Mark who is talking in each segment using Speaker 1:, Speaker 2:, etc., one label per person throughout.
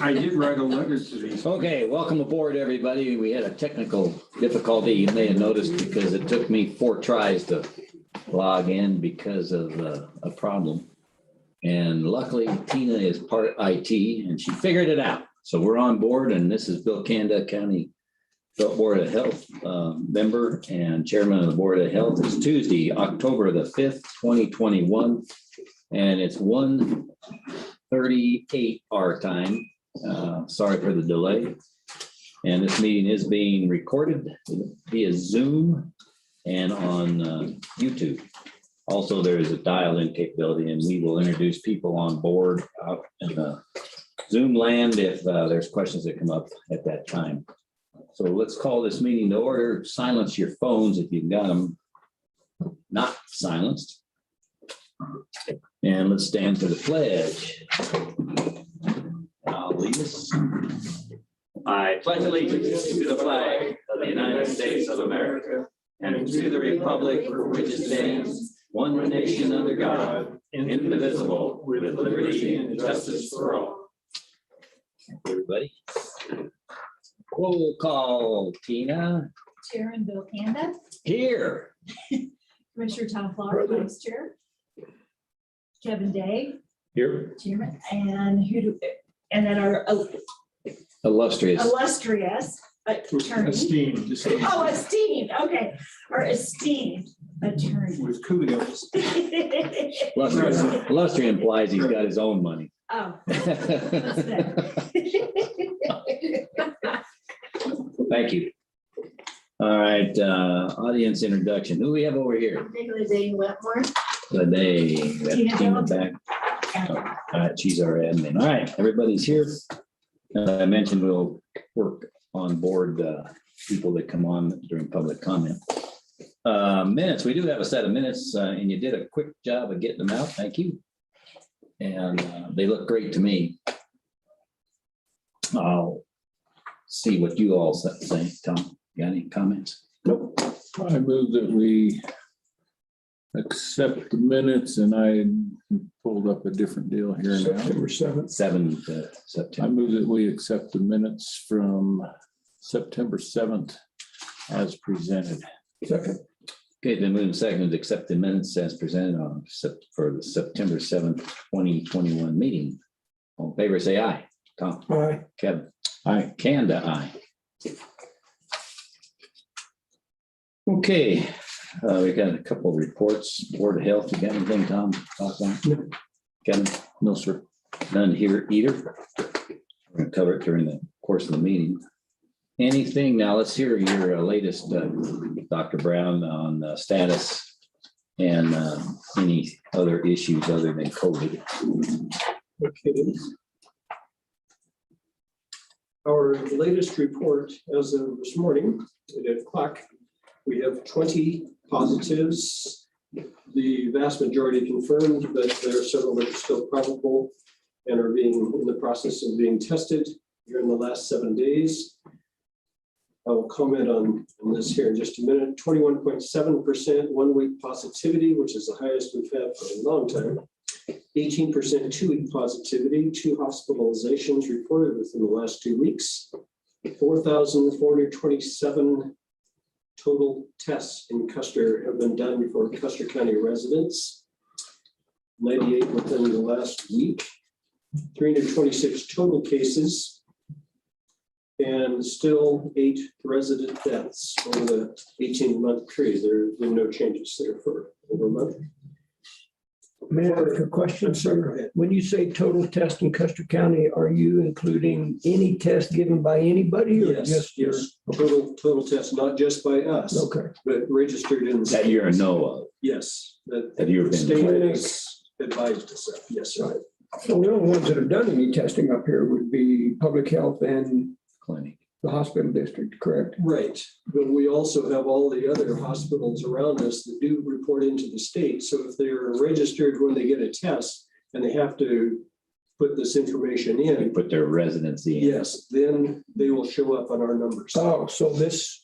Speaker 1: I did write a letter to these.
Speaker 2: Okay, welcome aboard, everybody. We had a technical difficulty, you may have noticed, because it took me 4 tries to log in because of a problem. And luckily, Tina is part IT and she figured it out. So we're on board, and this is Bill Kanda, County Board of Health member and chairman of the Board of Health. It's Tuesday, October the 5th, 2021, and it's 1:38 our time. Sorry for the delay. And this meeting is being recorded via Zoom and on YouTube. Also, there is a dial-in capability, and we will introduce people on board out in the Zoom land if there's questions that come up at that time. So let's call this meeting to order. Silence your phones if you've got them not silenced. And let's stand for the pledge. I'll lead us. I pledge allegiance to the flag of the United States of America and to the republic for which it stands, one nation under God, indivisible, with liberty and justice for all. Everybody. Roll call, Tina.
Speaker 3: Chairman Bill Kanda,
Speaker 2: Here.
Speaker 3: Commissioner Tom Flower, Vice Chair, Kevin Day,
Speaker 2: Here.
Speaker 3: Chairman, and then our
Speaker 2: Illustrious.
Speaker 3: attorney.
Speaker 1: Esteemed.
Speaker 3: Oh, esteemed, okay, our esteemed attorney.
Speaker 1: With kudos.
Speaker 2: Illustrious implies he's got his own money.
Speaker 3: Oh. That's better.
Speaker 2: Thank you. All right, audience introduction. Who we have over here?
Speaker 3: Nicholas A. Wetmore.
Speaker 2: Today, we have
Speaker 3: Tina
Speaker 2: Tina
Speaker 3: Phillips.
Speaker 2: back. She's our admin. All right, everybody's here. I mentioned we'll work on board people that come on during public comment. Minutes, we do have a set of minutes and you did a quick job of getting them out. Thank you. And they look great to me. I'll see what you all say. Tom, got any comments?
Speaker 4: Nope. I move that we accept the minutes, and I pulled up a different deal here now.
Speaker 1: September 7th.
Speaker 2: 7th
Speaker 4: I
Speaker 2: September.
Speaker 4: move that we accept the minutes from September 7th as presented.
Speaker 1: Second.
Speaker 2: Okay, then moving second to accept the minutes as presented on for the September 7th, 2021 meeting. All in favor, say aye. Tom.
Speaker 1: Aye.
Speaker 2: Kevin.
Speaker 4: Aye.
Speaker 2: Kanda, aye. Okay, we got a couple of reports. Board of Health, you got anything, Tom? Talk about?
Speaker 1: No.
Speaker 2: Kevin?
Speaker 4: No, sir.
Speaker 2: None here either. We're gonna cover it during the course of the meeting. Anything, now let's hear your latest, Dr. Brown, on status and any other issues other than COVID.
Speaker 5: Okay. Our latest report as of this morning at 8 o'clock, we have 20 positives. The vast majority confirmed, but there are several that are still probable and are being in the process of being tested here in the last 7 days. I will comment on this here in just a minute. 21.7% 1 week positivity, which is the highest we've had for a long time. 18% 2 week positivity, 2 hospitalizations reported within the last 2 weeks. 4,427 total tests in Custer have been done for Custer County residents. 98 within the last week. 326 total cases. And still 8 resident deaths over the 18-month period. There have been no changes there for over a month.
Speaker 6: May I ask a question, sir? When you say total test in Custer County, are you including any test given by anybody or
Speaker 5: Yes,
Speaker 6: just your?
Speaker 5: yes. Total test, not just by us,
Speaker 6: Okay.
Speaker 5: but registered in the
Speaker 2: That you're a know of.
Speaker 5: Yes, that
Speaker 2: Have you
Speaker 5: the
Speaker 2: been
Speaker 5: state
Speaker 6: clinic?
Speaker 5: has advised us of. Yes, sir.
Speaker 6: So the only ones that have done any testing up here would be public health and
Speaker 2: Clinic.
Speaker 6: the hospital district, correct?
Speaker 5: Right, but we also have all the other hospitals around us that do report into the state. So if they're registered when they get a test and they have to put this information
Speaker 2: They
Speaker 5: in,
Speaker 2: put their residency in.
Speaker 5: yes, then they will show up on our numbers.
Speaker 6: Oh, so this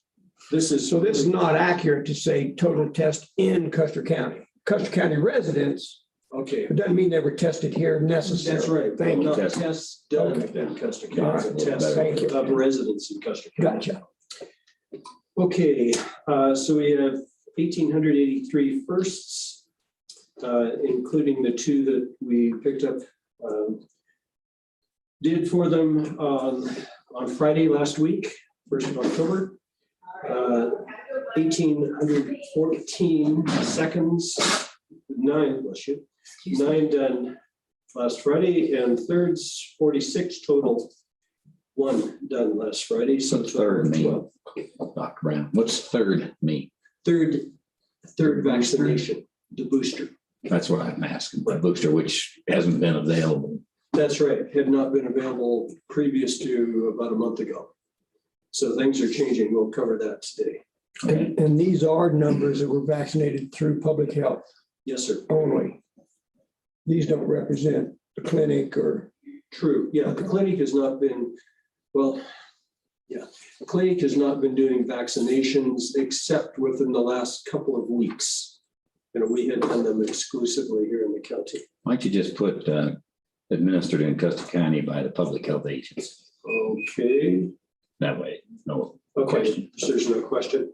Speaker 6: is not accurate to say total test in Custer County. Custer County residents
Speaker 5: Okay,
Speaker 6: It doesn't mean they were tested here necessarily.
Speaker 5: that's right.
Speaker 6: Thank you.
Speaker 5: Not
Speaker 2: Test.
Speaker 5: tests done
Speaker 6: Okay.
Speaker 5: in Custer
Speaker 6: All
Speaker 5: County,
Speaker 6: right.
Speaker 5: tests
Speaker 6: Thank you.
Speaker 5: of residents in Custer County.
Speaker 6: Gotcha.
Speaker 5: Okay, so we have 1,883 firsts, including the two that we picked up, did for them on Friday last week, 1st of October. 1,814 seconds, nine done last Friday, and thirds, 46 total. One done last Friday, so
Speaker 2: What's third mean?
Speaker 5: 12.
Speaker 2: Dr. Brown, what's third mean?
Speaker 5: Third vaccination, the booster.
Speaker 2: That's what I'm asking, the booster, which hasn't been available.
Speaker 5: That's right, had not been available previous to about a month ago. So things are changing. We'll cover that today.
Speaker 2: Okay.
Speaker 6: And these are numbers that were vaccinated through public health
Speaker 5: Yes, sir.
Speaker 6: only. These don't represent the clinic or,
Speaker 5: True. Yeah, the clinic has not been, well, yeah, the clinic has not been doing vaccinations except within the last couple of weeks. We had done them exclusively here in the county.
Speaker 2: Why don't you just put administered in Custer County by the public health agents?
Speaker 5: Okay.
Speaker 2: That way, no
Speaker 5: Okay,
Speaker 2: question.
Speaker 5: so there's no question.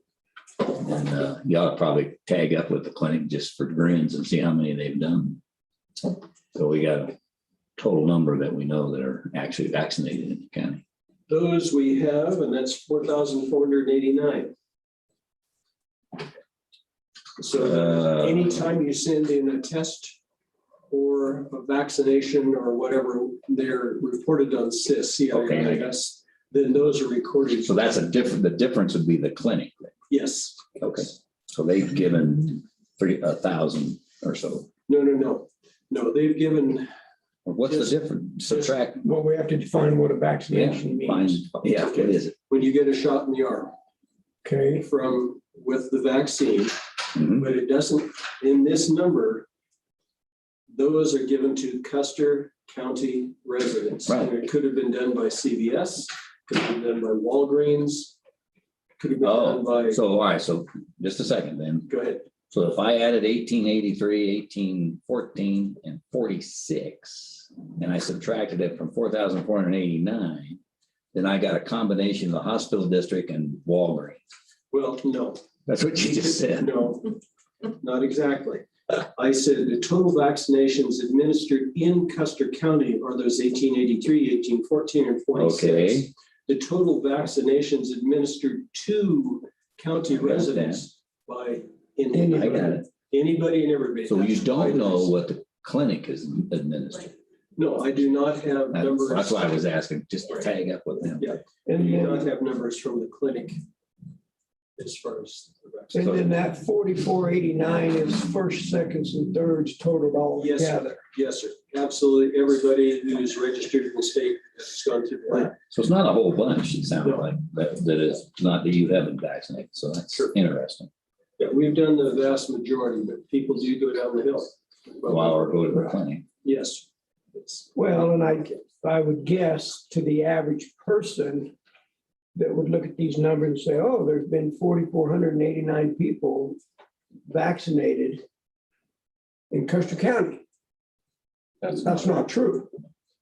Speaker 2: And you ought to probably tag up with the clinic just for grins and see how many they've done. So we got a total number that we know that are actually vaccinated in the county.
Speaker 5: Those we have, and that's 4,489. So anytime you send in a test or a vaccination or whatever, they're reported on CIS, then those are recorded.
Speaker 2: So that's the difference would be the clinic.
Speaker 5: Yes.
Speaker 2: Okay. So they've given 1,000 or so.
Speaker 5: No, they've given,
Speaker 2: What's the difference? Subtract.
Speaker 6: well, we have to define what a vaccination means.
Speaker 2: Yeah, what is it?
Speaker 5: when you get a shot in the arm
Speaker 6: Okay,
Speaker 5: with the vaccine,
Speaker 2: Mhm.
Speaker 5: but it doesn't, in this number, those are given to Custer County residents.
Speaker 2: Right.
Speaker 5: And it could have been done by CVS, could have been done by Walgreens, could have been done by,
Speaker 2: So, all right, so just a second then.
Speaker 5: go ahead.
Speaker 2: So if I added 1883, 1814, and 46, and I subtracted it from 4,489, then I got a combination of the hospital district and Walgreens.
Speaker 5: Well, no.
Speaker 2: That's what you just said.
Speaker 5: No, not exactly. I said the total vaccinations administered in Custer County are those 1883, 1814, and 46.
Speaker 2: Okay.
Speaker 5: The total vaccinations administered to county
Speaker 2: I got that.
Speaker 5: residents by
Speaker 2: I got it.
Speaker 5: anybody and everybody.
Speaker 2: So you
Speaker 5: That's
Speaker 2: don't know
Speaker 5: why
Speaker 2: what the clinic is administered.
Speaker 5: No, I do not have numbers.
Speaker 2: That's why I was asking, just to tag up with them.
Speaker 5: Yeah. I
Speaker 6: and
Speaker 5: do not
Speaker 6: then,
Speaker 5: have numbers from the clinic as far as the vaccine.
Speaker 6: and then that 4489 is first, seconds, and thirds totaled all
Speaker 5: Yes, sir.
Speaker 6: together.
Speaker 5: Yes, sir. Absolutely. Everybody who's registered in the state has gone through that.
Speaker 2: So it's not a whole bunch, it sounds like, that is not that you haven't vaccinated. So that's
Speaker 5: Sure.
Speaker 2: interesting.
Speaker 5: Yeah, we've done the vast majority, but people do go down the hill.
Speaker 2: While or go to the clinic.
Speaker 5: Yes. It's-
Speaker 6: Well, and I would guess to the average person that would look at these numbers and say, oh, there's been 4,489 people vaccinated in Custer County. That's not true.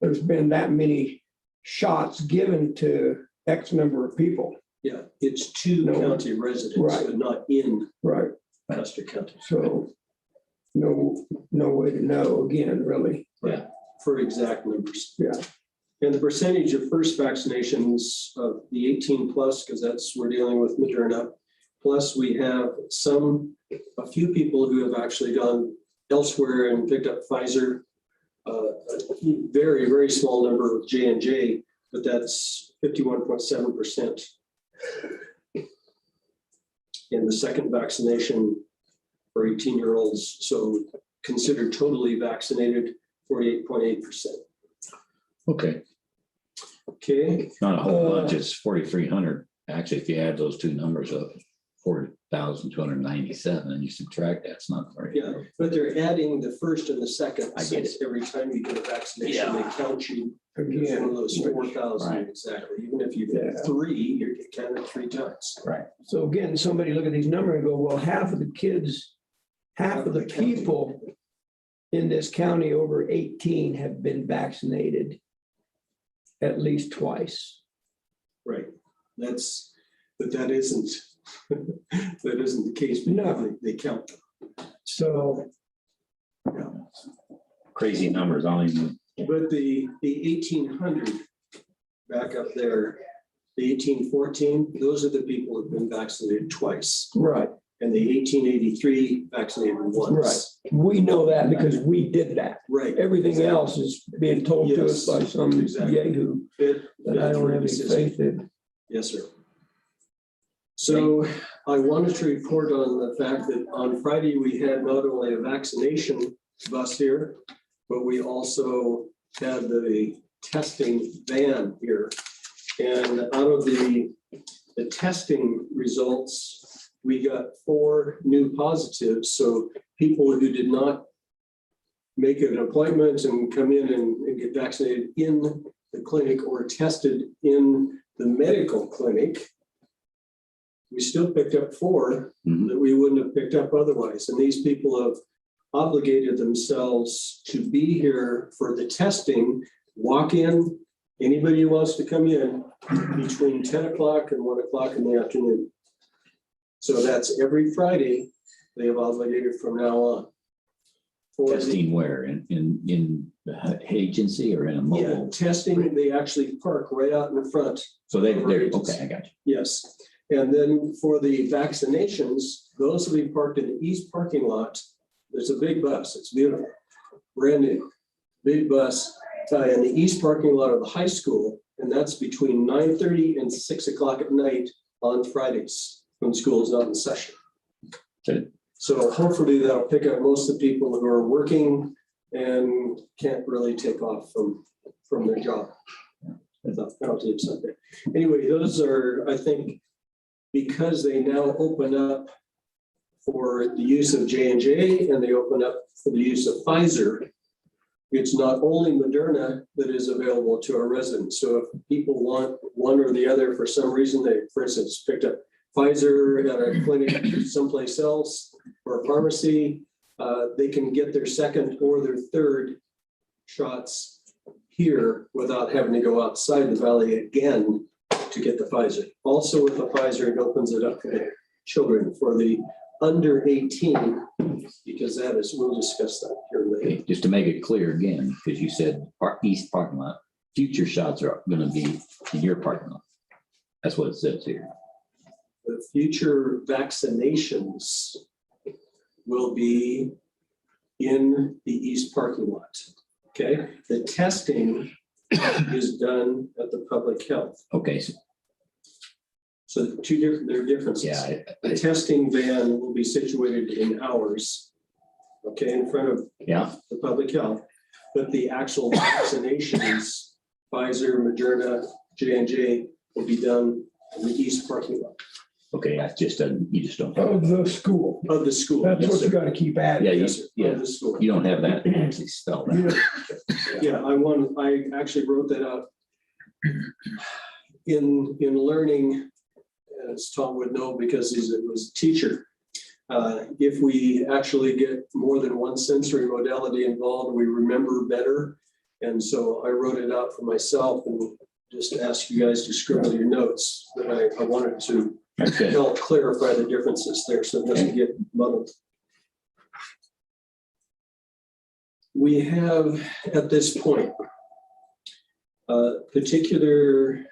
Speaker 6: There's been that many shots given to X number of people.
Speaker 5: Yeah, it's to
Speaker 6: No.
Speaker 5: county residents,
Speaker 6: Right.
Speaker 5: but not in
Speaker 6: Right.
Speaker 5: Custer County.
Speaker 6: So no way to know again, really.
Speaker 5: For exact numbers.
Speaker 6: Yeah.
Speaker 5: And the percentage of first vaccinations of the 18 plus, because we're dealing with Moderna. Plus, we have a few people who have actually gone elsewhere and picked up Pfizer. A very, very small number of J&J, but that's 51.7%. And the second vaccination for 18-year-olds, so considered totally vaccinated, 48.8%.
Speaker 2: Okay,
Speaker 5: Okay,
Speaker 2: not a whole bunch, it's 4,300. Actually, if you add those two numbers up, 4,297, and you subtract that, it's not very.
Speaker 5: yeah, but they're adding the first and the second.
Speaker 2: I get
Speaker 5: Since every time you get a vaccination, they count you for
Speaker 6: Again,
Speaker 5: those 4,000
Speaker 2: Right.
Speaker 5: exactly. Even if you
Speaker 6: Yeah.
Speaker 5: get 3, you're counted 3 times.
Speaker 2: Right.
Speaker 6: so again, somebody look at these numbers and go, well, half of the kids, half of the people in this county over 18 have been vaccinated at least twice.
Speaker 5: Right, but that isn't, that isn't the case. Because
Speaker 6: No.
Speaker 5: They count.
Speaker 6: So
Speaker 2: Crazy numbers. I don't even,
Speaker 5: But the 1800 back up there, the 1814, those are the people who've been vaccinated twice.
Speaker 6: right,
Speaker 5: And the 1883 vaccinated once.
Speaker 6: we know that because we did that.
Speaker 5: Right.
Speaker 6: Everything else is being told to us
Speaker 5: Yes,
Speaker 6: by some
Speaker 5: exactly.
Speaker 6: yahoo
Speaker 5: Bit-
Speaker 6: that I don't have any faith in.
Speaker 5: Yes, sir. So I wanted to report on the fact that on Friday, we had not only a vaccination bus here, but we also had the testing van here. And out of the testing results, we got 4 new positives. So people who did not make an appointment and come in and get vaccinated in the clinic or tested in the medical clinic, we still picked up 4
Speaker 2: Mhm.
Speaker 5: that we wouldn't have picked up otherwise. And these people have obligated themselves to be here for the testing, walk in, anybody who wants to come in between 10 o'clock and 1 o'clock in the afternoon. So that's every Friday, they have obligated from now on. For the-
Speaker 2: testing where? In the agency or in a
Speaker 5: Yeah,
Speaker 2: mobile?
Speaker 5: testing, they actually park right out in front.
Speaker 2: So they're, okay, I got you.
Speaker 5: Yes, and then for the vaccinations, those will be parked in the east parking lot. There's a big bus, it's beautiful, brand new, big bus in the east parking lot of the high school. And that's between 9:30 and 6 o'clock at night on Fridays when school is not in session.
Speaker 2: Good.
Speaker 5: So hopefully that'll pick up most of the people who are working and can't really take off from their job. Without penalty of something. Anyway, those are, I think, because they now open up for the use of J&J and they open up for the use of Pfizer, it's not only Moderna that is available to our residents. So if people want one or the other for some reason, they, for instance, picked up Pfizer at a clinic someplace else or a pharmacy, they can get their second or their third shots here without having to go outside the valley again to get the Pfizer. Also with the Pfizer, it opens it up to the children for the under 18, because that is, we'll discuss that here later.
Speaker 2: Okay, just to make it clear again, because you said east parking lot, future shots are gonna be in your parking lot. That's what it says here.
Speaker 5: The future vaccinations will be in the east parking lot. Okay, the testing is done at the public health.
Speaker 2: Okay,
Speaker 5: So the two different, there are differences.
Speaker 2: yeah,
Speaker 5: The testing van will be situated in ours, okay, in front of
Speaker 2: yeah,
Speaker 5: the public health. But the actual vaccinations, Pfizer, Moderna, J&J, will be done in the east parking lot
Speaker 2: okay, that's just, you just don't.
Speaker 6: Of the school.
Speaker 5: of the school.
Speaker 6: That's
Speaker 5: Yes,
Speaker 6: what you
Speaker 5: sir.
Speaker 6: gotta keep adding.
Speaker 2: Yeah,
Speaker 5: Yes, sir,
Speaker 2: yeah.
Speaker 5: of the school.
Speaker 2: You don't have that actually spelled out.
Speaker 5: Yeah, I actually wrote that out in learning, as Tom would know, because he was a teacher. If we actually get more than one sensory modality involved, we remember better. And so I wrote it out for myself and just ask you guys to scribble your notes. But I wanted to
Speaker 2: Okay,
Speaker 5: help clarify the differences there so it doesn't get muddled. We have at this point particular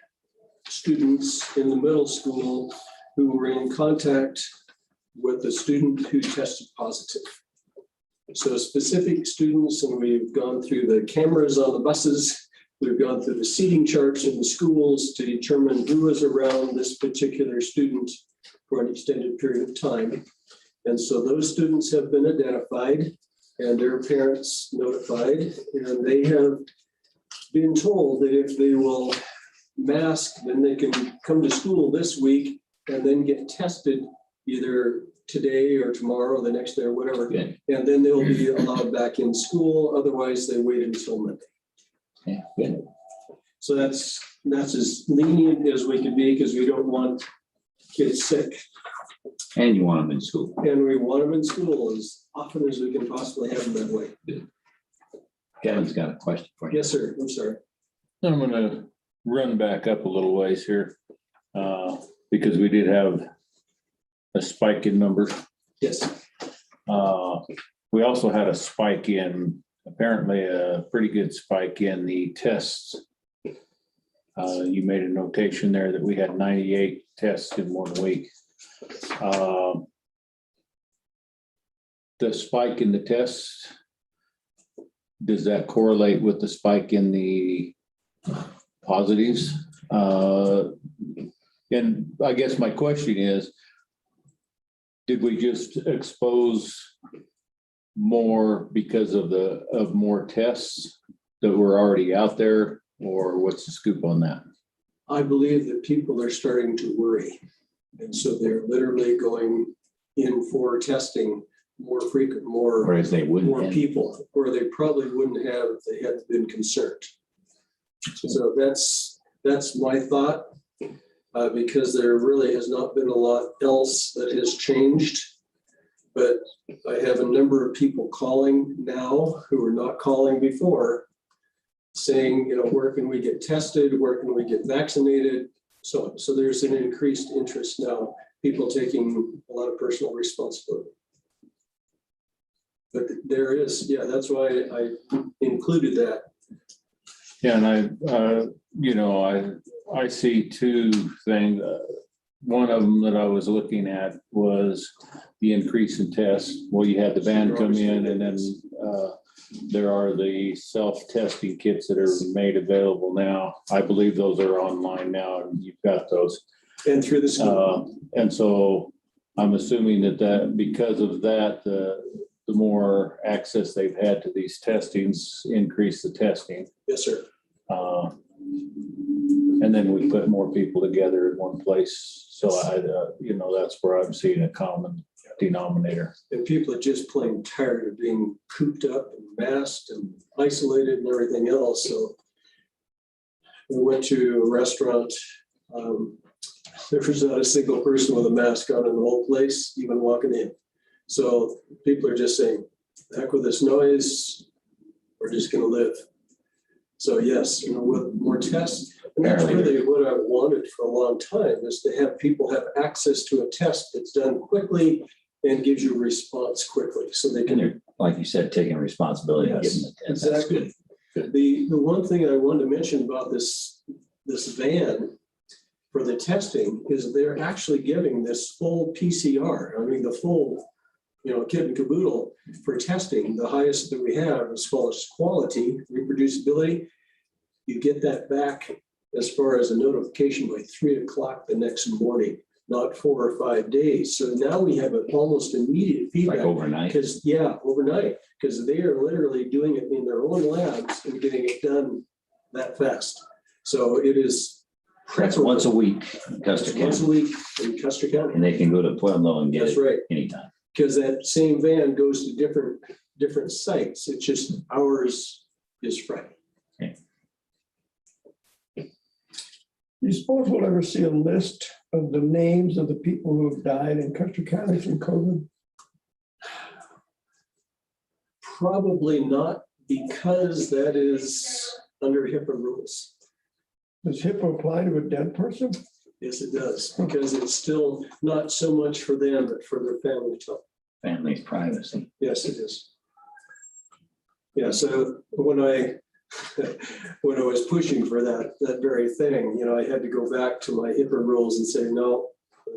Speaker 5: students in the middle school who were in contact with a student who tested positive. So specific students, and we've gone through the cameras on the buses, we've gone through the seating charts in the schools to determine who was around this particular student for an extended period of time. And so those students have been identified and their parents notified, and they have been told that if they will mask, then they can come to school this week and then get tested either today or tomorrow, or the next day or whatever.
Speaker 2: good.
Speaker 5: And then they'll be allowed back in school. Otherwise, they wait until Monday.
Speaker 2: Yeah, good.
Speaker 5: So that's as lenient as we can be because we don't want kids sick.
Speaker 2: And you want them in school.
Speaker 5: And we want them in school as often as we can possibly have them that way.
Speaker 2: Kevin's got a question for you.
Speaker 5: Yes, sir. I'm sorry.
Speaker 4: I'm gonna run back up a little ways here, because we did have a spike in numbers.
Speaker 5: Yes.
Speaker 4: We also had a spike in, apparently a pretty good spike in the tests. You made a notation there that we had 98 tests in 1 week. The spike in the tests, does that correlate with the spike in the positives? And I guess my question is, did we just expose more because of more tests that were already out there, or what's the scoop on that?
Speaker 5: I believe that people are starting to worry. And so they're literally going in for testing more frequent, more
Speaker 2: Whereas they wouldn't.
Speaker 5: more
Speaker 2: have.
Speaker 5: people, where they probably wouldn't have if they had been concerned. So that's my thought, because there really has not been a lot else that has changed. But I have a number of people calling now who were not calling before, saying, you know, where can we get tested? Where can we get vaccinated? So there's an increased interest now, people taking a lot of personal responsibility. But there is, yeah, that's why I included that.
Speaker 4: Yeah, and I see two things. One of them that I was looking at was the increase in tests. Well, you had the van come in, and then there are the self-testing kits that are made available now. I believe those are online now, and you've got those.
Speaker 5: And through the school.
Speaker 4: And so I'm assuming that because of that, the more access they've had to these testings, increase the testing.
Speaker 5: Yes, sir.
Speaker 4: And then we put more people together in one place. So that's where I'm seeing a common denominator.
Speaker 5: And people are just plain tired of being cooped up and masked and isolated and everything else. So we went to a restaurant. There was not a single person with a mask on in the whole place, even walking in. So people are just saying, heck with this noise, we're just going to live. So yes, with more tests, and that's really what I wanted for a long time, is to have people have access to a test that's done quickly and gives you a response quickly, so they can.
Speaker 2: And they're, like you said, taking responsibility and
Speaker 5: Yes,
Speaker 2: getting the test. That's
Speaker 5: exactly.
Speaker 2: good.
Speaker 5: The one thing I wanted to mention about this van for the testing is they're actually giving this full PCR. I mean, the full, kit and caboodle for testing, the highest that we have as far as quality, reproducibility. You get that back as far as a notification by 3 o'clock the next morning, not 4 or 5 days. So now we have an almost immediate feedback.
Speaker 2: Like overnight.
Speaker 5: Overnight, because they are literally doing it in their own labs and getting it done that fast. So it is.
Speaker 2: That's once a week in Custer
Speaker 5: Once a
Speaker 2: County.
Speaker 5: week in Custer County.
Speaker 2: And they can go to Pueblo and get
Speaker 5: That's
Speaker 2: it
Speaker 5: right.
Speaker 2: anytime.
Speaker 5: Because that same van goes to different sites. It's just ours is Friday.
Speaker 6: You suppose we'll ever see a list of the names of the people who have died in Custer County from COVID?
Speaker 5: Probably not, because that is under HIPAA rules.
Speaker 6: Does HIPAA apply to a dead person?
Speaker 5: Yes, it does, because it's still not so much for them, but for their family to talk.
Speaker 2: Family's privacy.
Speaker 5: Yes, it is. Yeah, so when I was pushing for that very thing, I had to go back to my HIPAA rules and say, no,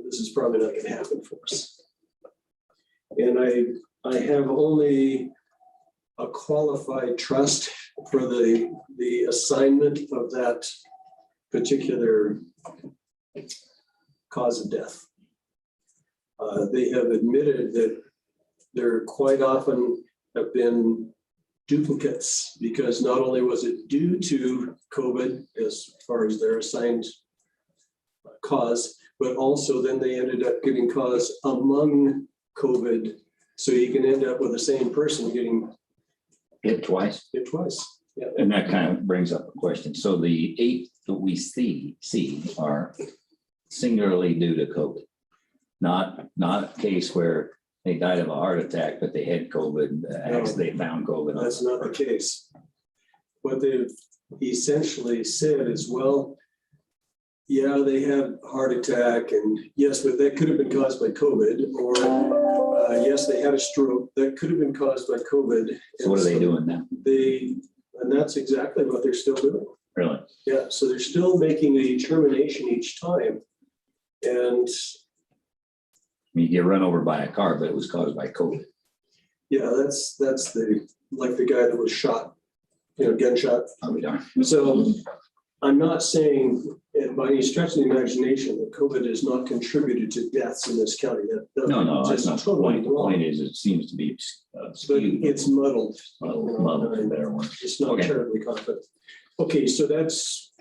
Speaker 5: this is probably not going to happen for us. And I have only a qualified trust for the assignment of that particular cause of death. They have admitted that there quite often have been duplicates, because not only was it due to COVID as far as their assigned cause, but also then they ended up getting cause among COVID. So you can end up with the same person getting
Speaker 2: Hit twice.
Speaker 5: it twice. Yeah.
Speaker 2: And that kind of brings up a question. So the 8 that we see are singularly due to COVID. Not a case where they died of a heart attack, but they had COVID, actually they found COVID.
Speaker 5: That's not the case. What they've essentially said is, well, yeah, they had a heart attack and yes, but that could have been caused by COVID, or yes, they had a stroke that could have been caused by COVID.
Speaker 2: So what are they doing now?
Speaker 5: And that's exactly what they're still doing.
Speaker 2: Really?
Speaker 5: Yeah, so they're still making a determination each time. And
Speaker 2: You get run over by a car, but it was caused by COVID.
Speaker 5: yeah, that's like the guy that was shot, gunshot.
Speaker 2: I'll be darned.
Speaker 5: So I'm not saying by any stretch of the imagination that COVID has not contributed to deaths in this county.
Speaker 2: No, that's
Speaker 5: just
Speaker 2: not the
Speaker 5: totally
Speaker 2: point. The
Speaker 5: wrong.
Speaker 2: point is, it seems to be
Speaker 5: But
Speaker 2: skewed.
Speaker 5: it's muddled.
Speaker 2: Muddled, a better word.
Speaker 5: It's not
Speaker 2: Okay.
Speaker 5: terribly confident. Okay, so that's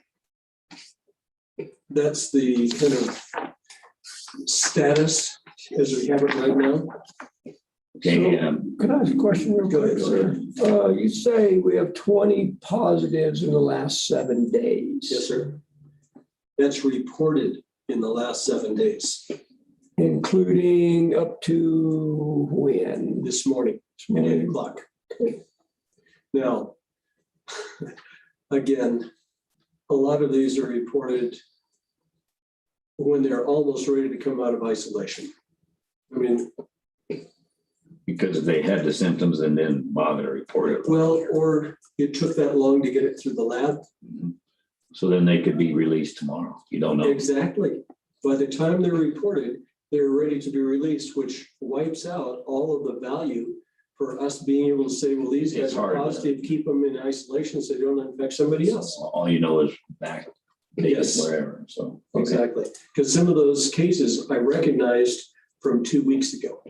Speaker 5: the kind of status as we have it right now.
Speaker 2: Okay,
Speaker 6: Could I ask a question real
Speaker 5: Go
Speaker 6: quick,
Speaker 5: ahead,
Speaker 6: sir? You say we have 20 positives in the last 7 days.
Speaker 5: Yes, sir. That's reported in the last 7 days,
Speaker 6: Including up to when?
Speaker 5: this morning at 8 o'clock. Now, again, a lot of these are reported when they're almost ready to come out of isolation. I mean,
Speaker 2: because they had the symptoms and then bother to report it.
Speaker 5: well, or it took that long to get it through the lab.
Speaker 2: So then they could be released tomorrow. You don't know.
Speaker 5: Exactly. By the time they're reported, they're ready to be released, which wipes out all of the value for us being able to say, well, these
Speaker 2: It's
Speaker 5: guys are
Speaker 2: hard to-
Speaker 5: positive, keep them in isolation so they don't infect somebody else.
Speaker 2: All you know is back,
Speaker 5: Yes.
Speaker 2: wherever, so. okay.
Speaker 5: Exactly. Because some of those cases I recognized from 2 weeks ago.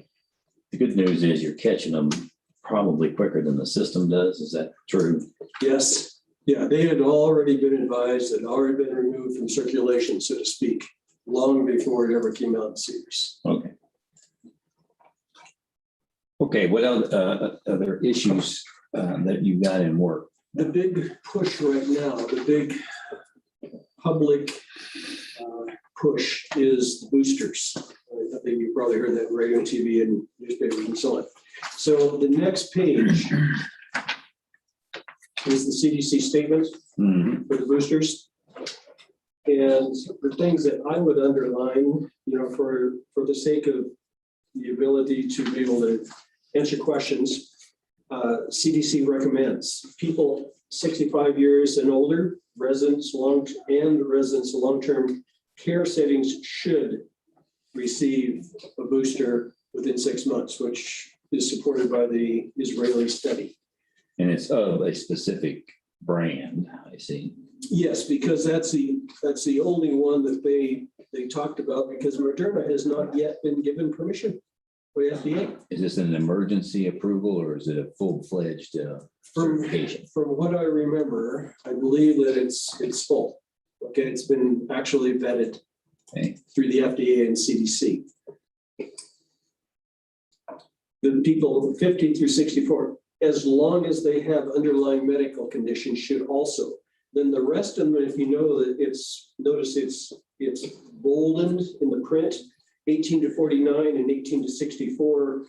Speaker 2: The good news is you're catching them probably quicker than the system does. Is that true?
Speaker 5: Yes. Yeah, they had already been advised, had already been removed from circulation, so to speak, long before it ever came out in Cedars.
Speaker 2: Okay. Okay, what other issues that you got in work?
Speaker 5: The big push right now, the big public push is the boosters. I think you probably heard that on radio, TV, and newspapers and so on. So the next page is the CDC statement
Speaker 2: Mhm.
Speaker 5: for the boosters. And the things that I would underline, for the sake of the ability to be able to answer questions, CDC recommends people 65 years and older, residents of long-term care settings should receive a booster within 6 months, which is supported by the Israeli study.
Speaker 2: And it's of a specific brand, I see.
Speaker 5: Yes, because that's the only one that they talked about, because Moderna has not yet been given permission by FDA.
Speaker 2: Is this an emergency approval or is it a full-fledged certification?
Speaker 5: From what I remember, I believe that it's full. Okay, it's been actually vetted
Speaker 2: Okay.
Speaker 5: through the FDA and CDC. The people 50 through 64, as long as they have underlying medical conditions, should also. Then the rest of them, if you know that notice it's boldened in the print, 18 to 49 and 18 to 64,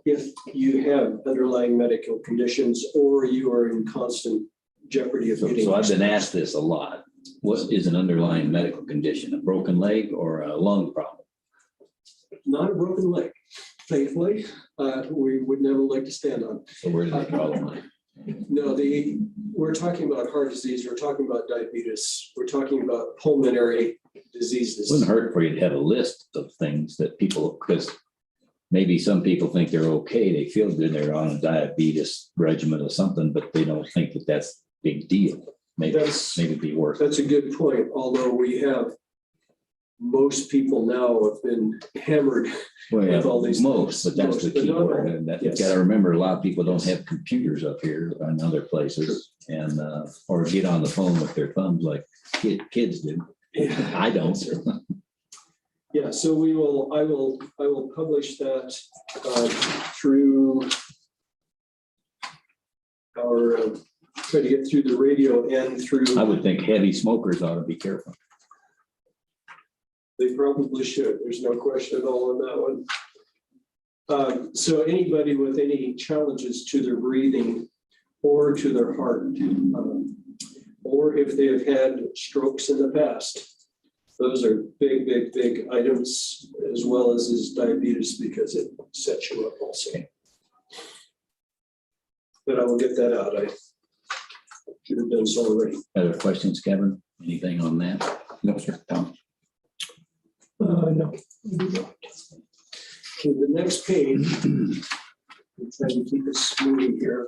Speaker 5: if you have underlying medical conditions or you are in constant jeopardy of getting.
Speaker 2: So I've been asked this a lot. What is an underlying medical condition? A broken leg or a lung problem?
Speaker 5: Not a broken leg, thankfully. We would never like to stand on.
Speaker 2: So where did they draw the line?
Speaker 5: No, we're talking about heart disease, we're talking about diabetes, we're talking about pulmonary diseases.
Speaker 2: Wouldn't hurt for you to have a list of things that people, because maybe some people think they're okay, they feel good, they're on a diabetes regimen or something, but they don't think that that's a big deal. Maybe it'd be worth it.
Speaker 5: That's a good point, although we have, most people now have been hammered.
Speaker 2: Well,
Speaker 5: with all these
Speaker 2: most, but that's the
Speaker 5: most, but
Speaker 2: key
Speaker 5: not all.
Speaker 2: word. And that, you've
Speaker 5: Yes.
Speaker 2: got to remember, a lot of people don't have computers up here and other places and, or get on the phone with their thumbs like kids do. I don't.
Speaker 5: Yeah, so I will publish that through our, try to get through the radio and through.
Speaker 2: I would think heavy smokers ought to be careful.
Speaker 5: They probably should. There's no question at all on that one. So anybody with any challenges to their breathing or to their heart, or if they have had strokes in the past, those are big, big, big items, as well as is diabetes, because it sets you up also. But I will get that out. I should have done so already.
Speaker 2: Other questions, Kevin? Anything on that?
Speaker 4: No, sir. Tom.
Speaker 6: No.
Speaker 5: Okay, the next page, I'm trying to keep it smooth here.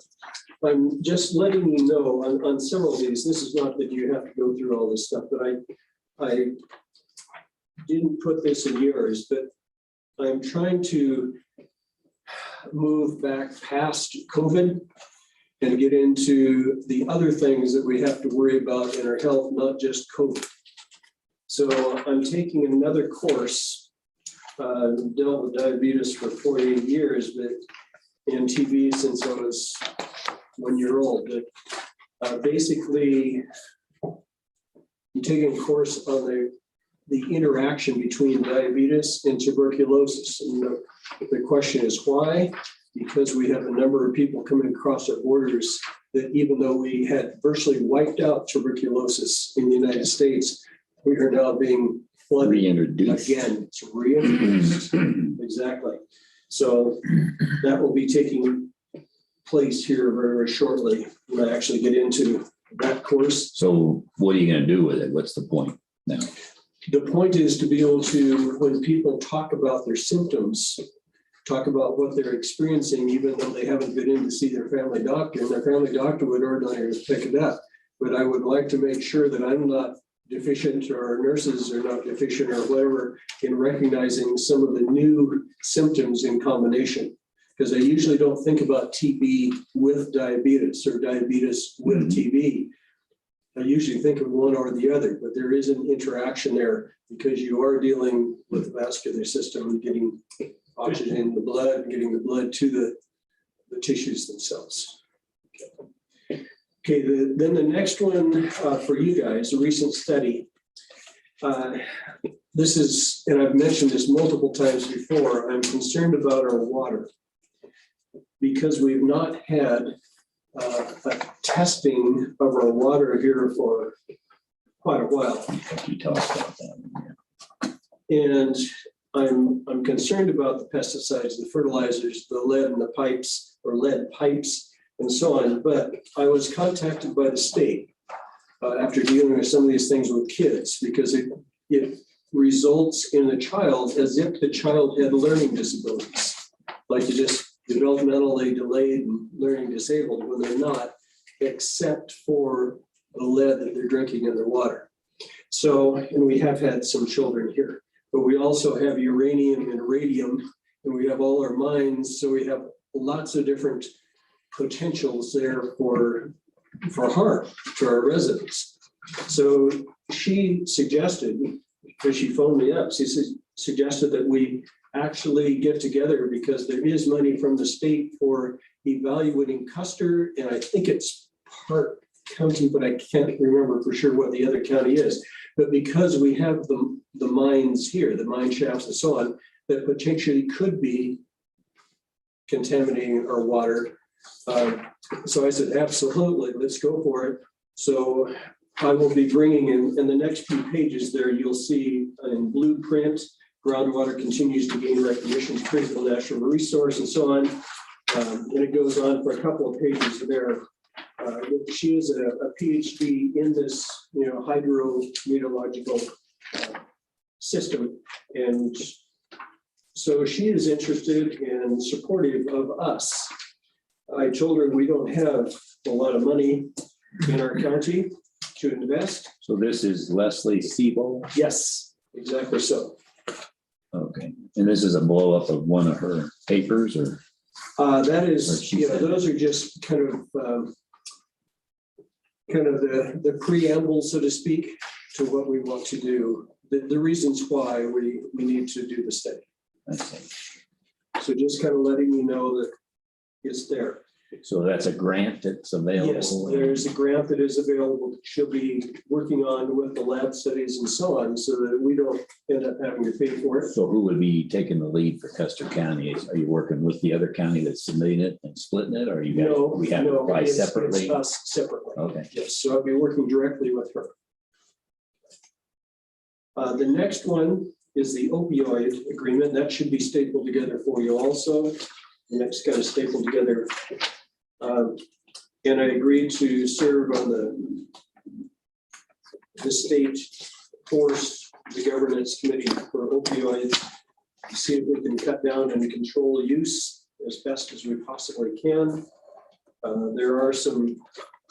Speaker 5: I'm just letting you know on several of these, this is not that you have to go through all this stuff, but I didn't put this in yours, but I'm trying to move back past COVID and get into the other things that we have to worry about in our health, not just COVID. So I'm taking another course, dealt with diabetes for 48 years, but in TB since I was 1 year old. But basically, I'm taking a course on the interaction between diabetes and tuberculosis. And the question is why? Because we have a number of people coming across our borders that even though we had virtually wiped out tuberculosis in the United States, we are now being flooded
Speaker 2: Reintroduced.
Speaker 5: again. It's reintroduced. Exactly. So that will be taking place here very, very shortly when I actually get into that course.
Speaker 2: So what are you gonna do with it? What's the point now?
Speaker 5: The point is to be able to, when people talk about their symptoms, talk about what they're experiencing, even though they haven't been in to see their family doctor, and their family doctor would ordinarily pick it up. But I would like to make sure that I'm not deficient, or nurses are not deficient, or whatever, in recognizing some of the new symptoms in combination. Because I usually don't think about TB with diabetes or diabetes with TB. I usually think of one or the other, but there is an interaction there because you are dealing with the vascular system, getting oxygen in the blood, getting the blood to the tissues themselves. Okay, then the next one for you guys, a recent study. This is, and I've mentioned this multiple times before, I'm concerned about our water because we've not had a testing of our water here for quite a while.
Speaker 2: You talked about that.
Speaker 5: And I'm concerned about the pesticides, the fertilizers, the lead in the pipes, or lead pipes, and so on. But I was contacted by the state after dealing with some of these things with kids, because it results in the child as if the child had learning disabilities, like you just developmentally delayed and learning disabled, when they're not, except for the lead that they're drinking in their water. So, and we have had some children here, but we also have uranium and radium, and we have all our mines. So we have lots of different potentials there for harm to our residents. So she suggested, because she phoned me up, she suggested that we actually get together, because there is money from the state for evaluating Custer, and I think it's Park County, but I can't remember for sure what the other county is. But because we have the mines here, the mine shafts and so on, that potentially could be contaminating our water. So I said, absolutely, let's go for it. So I will be bringing in the next few pages there, you'll see in blueprint, groundwater continues to gain recognition, critical national resource, and so on. And it goes on for a couple of pages there. She is a PhD in this, hydrometeorological system. And so she is interested and supportive of us. I told her we don't have a lot of money in our county to invest.
Speaker 2: So this is Leslie Sebo?
Speaker 5: Yes, exactly so.
Speaker 2: Okay, and this is a blow up of one of her papers, or?
Speaker 5: That
Speaker 2: Or
Speaker 5: is,
Speaker 2: she said
Speaker 5: those are just kind of the preamble, so to speak, to what we want to do, the reasons why we need to do the study.
Speaker 2: I see.
Speaker 5: So just kind of letting you know that it's there.
Speaker 2: So that's a grant that's available.
Speaker 5: Yes, there's a grant that is available that she'll be working on with the lab studies and so on, so that we don't end up having to pay for it.
Speaker 2: So who would be taking the lead for Custer County? Are you working with the other county that's submitting it and splitting it, or you guys,
Speaker 5: No,
Speaker 2: we have to
Speaker 5: no,
Speaker 2: apply
Speaker 5: it's
Speaker 2: separately?
Speaker 5: us separately.
Speaker 2: Okay.
Speaker 5: Yes, so I'll be working directly with her. The next one is the opioid agreement. That should be stapled together for you also. And that's kind of stapled together. And I agreed to serve on the state force, the governance committee for opioids, to see if we can cut down and control use as best as we possibly can. There are some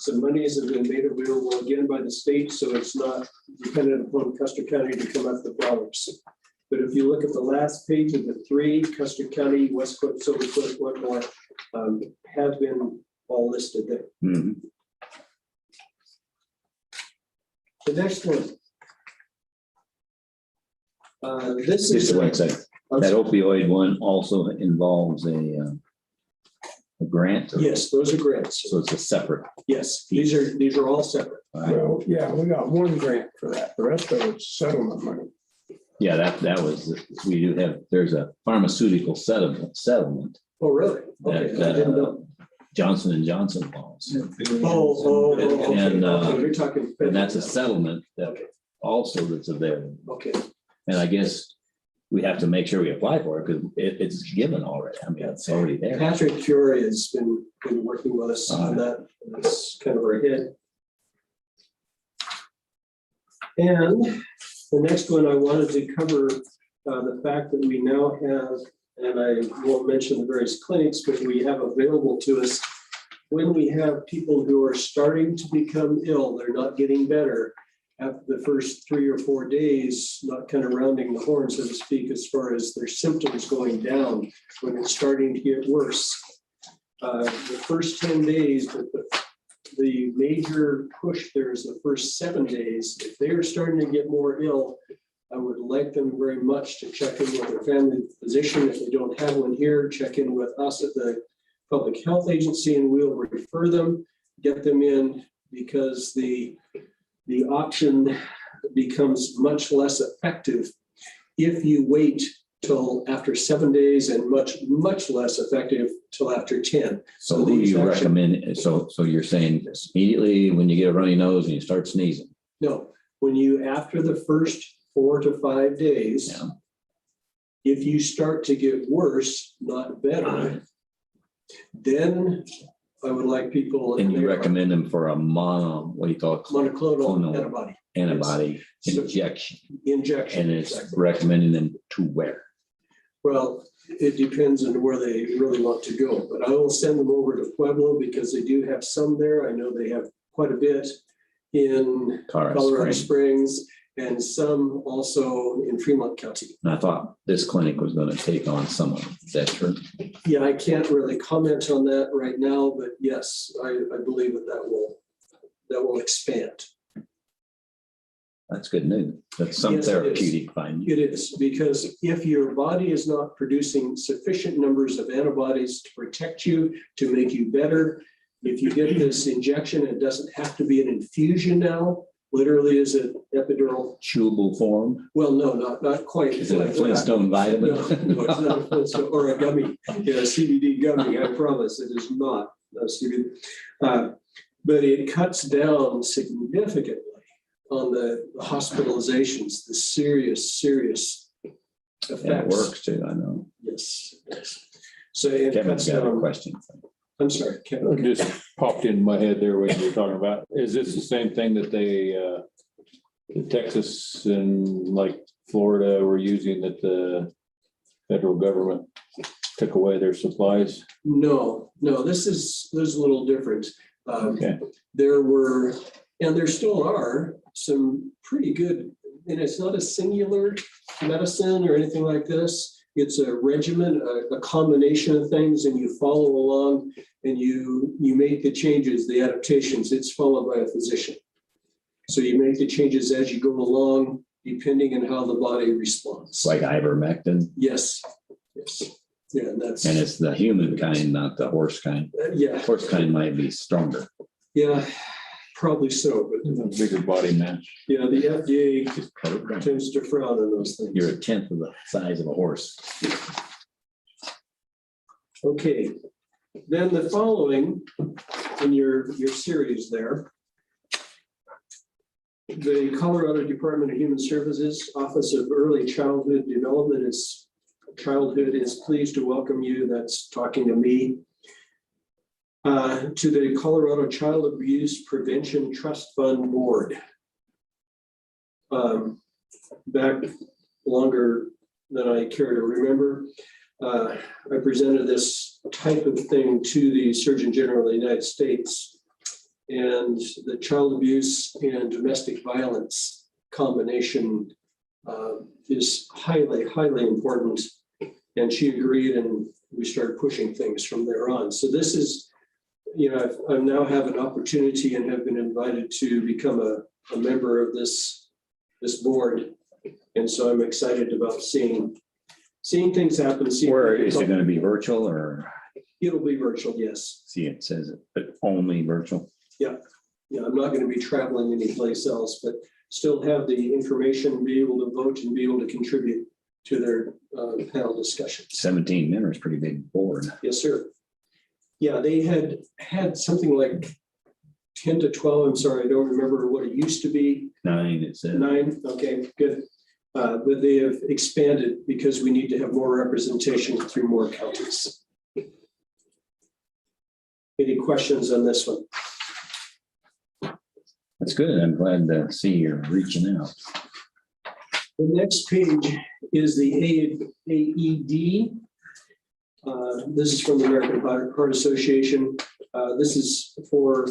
Speaker 5: monies that have been made available again by the state, so it's not dependent upon Custer County to come up with the dollars. But if you look at the last page of the three, Custer County, Westcliff, Silvercliff, Wetmore, have been all listed there.
Speaker 2: Mhm.
Speaker 5: The next one. This is.
Speaker 2: Just one second. That opioid one also involves a grant? Or-
Speaker 5: Yes, those are grants.
Speaker 2: So it's a separate.
Speaker 5: Yes, these are all separate.
Speaker 2: All right.
Speaker 6: Well, yeah, we got one grant for that. The rest of it's settlement money.
Speaker 2: Yeah, that was, we do have, there's a pharmaceutical settlement
Speaker 5: Oh, really? Okay,
Speaker 2: that
Speaker 5: I didn't know.
Speaker 2: Johnson and Johnson laws.
Speaker 5: Okay,
Speaker 2: And,
Speaker 5: okay, you're talking.
Speaker 2: And that's a settlement that
Speaker 5: Okay,
Speaker 2: also that's available.
Speaker 5: okay.
Speaker 2: And I guess we have to make sure we apply for it because it's given already. I mean, it's already there.
Speaker 5: Patrick Curie has been working with us on that. That's kind of our hit. And the next one I wanted to cover the fact that we now have, and I won't mention the various clinics, but we have available to us when we have people who are starting to become ill, they're not getting better after the first 3 or 4 days, not kind of rounding the horn, so to speak, as far as their symptoms going down when it's starting to get worse. The first 10 days, but the major push there is the first 7 days. If they are starting to get more ill, I would like them very much to check in with their family physician. If they don't have one here, check in with us at the public health agency and we'll refer them, get them in, because the option becomes much less effective if you wait till after 7 days and much less effective till after 10.
Speaker 2: So who do
Speaker 5: these
Speaker 2: you
Speaker 5: actually-
Speaker 2: recommend? So you're saying immediately when you get a runny nose and you start sneezing?
Speaker 5: No, when you, after the first 4 to 5 days,
Speaker 2: Yeah.
Speaker 5: if you start to get worse, not better, then I would like people.
Speaker 2: And you recommend them for a what do you call it?
Speaker 5: Monoclonal
Speaker 2: Clonal
Speaker 5: antibody
Speaker 2: antibody
Speaker 5: So-
Speaker 2: injection.
Speaker 5: injection.
Speaker 2: And it's
Speaker 5: exactly.
Speaker 2: recommending them to where?
Speaker 5: Well, it depends on where they really want to go, but I will send them over to Pueblo because they do have some there. I know they have quite a bit in Colorado Springs and some also in Fremont County.
Speaker 2: And I thought this clinic was going to take on some of them. Is that true?
Speaker 5: Yeah, I can't really comment on that right now, but yes, I believe that will expand.
Speaker 2: That's good news. That's some
Speaker 5: Yes, it is.
Speaker 2: therapeutic finding.
Speaker 5: It is, because if your body is not producing sufficient numbers of antibodies to protect you, to make you better, if you get this injection, it doesn't have to be an infusion now, literally is an epidural.
Speaker 2: Chewable form?
Speaker 5: Well, no, not quite.
Speaker 2: Is it a
Speaker 5: like that.
Speaker 2: Flintstone vitamin?
Speaker 5: No, it's not a Flintstone or a gummy, yeah, a CBD gummy, I promise, it is not a CBD. But it cuts down significantly on the hospitalizations, the serious effects.
Speaker 2: Yeah, it works too, I know.
Speaker 5: Yes, yes. So it
Speaker 2: Kevin's
Speaker 5: cuts
Speaker 2: got a
Speaker 5: down,
Speaker 2: question.
Speaker 5: I'm sorry,
Speaker 4: It
Speaker 5: Kevin.
Speaker 4: just popped in my head there when you were talking about, is this the same thing that the Texas and like Florida were using, that the federal government took away their supplies?
Speaker 5: No, this is a little different.
Speaker 4: Okay.
Speaker 5: There were, and there still are, some pretty good, and it's not a singular medicine or anything like this. It's a regimen, a combination of things, and you follow along and you make the changes, the adaptations. It's followed by a physician. So you make the changes as you go along, depending on how the body responds.
Speaker 2: Like ivermectin.
Speaker 5: Yes, yes. Yeah, and that's,
Speaker 2: And it's the human kind, not the horse kind.
Speaker 5: yeah,
Speaker 2: Horse kind might be stronger.
Speaker 5: yeah, probably so, but
Speaker 4: Bigger body mass.
Speaker 5: yeah, the FDA
Speaker 2: Just cut it down.
Speaker 5: tends to frown on those things.
Speaker 2: You're a tenth of the size of a horse.
Speaker 5: Okay, then the following in your series there. The Colorado Department of Human Services Office of Early Childhood Development is pleased to welcome you. That's talking to me. To the Colorado Child Abuse Prevention Trust Fund Board. Back longer than I care to remember, I presented this type of thing to the Surgeon General of the United States. And the child abuse and domestic violence combination is highly, highly important. And she agreed, and we started pushing things from there on. So this is, you know, I now have an opportunity and have been invited to become a member of this board. And so I'm excited about seeing things happen.
Speaker 2: Where is it going to be virtual or?
Speaker 5: It'll be virtual, yes.
Speaker 2: See, it says it, but only virtual.
Speaker 5: Yeah, I'm not going to be traveling anyplace else, but still have the information, be able to vote and be able to contribute to their panel discussion.
Speaker 2: 17 men is pretty big board.
Speaker 5: Yes, sir. Yeah, they had something like 10 to 12. I'm sorry, I don't remember what it used to be.
Speaker 2: 9, it says.
Speaker 5: 9, okay, good. But they have expanded because we need to have more representation through more counties. Any questions on this one?
Speaker 2: That's good. I'm glad to see you're reaching out.
Speaker 5: The next page is the AED. This is from the American Heart Association. This is for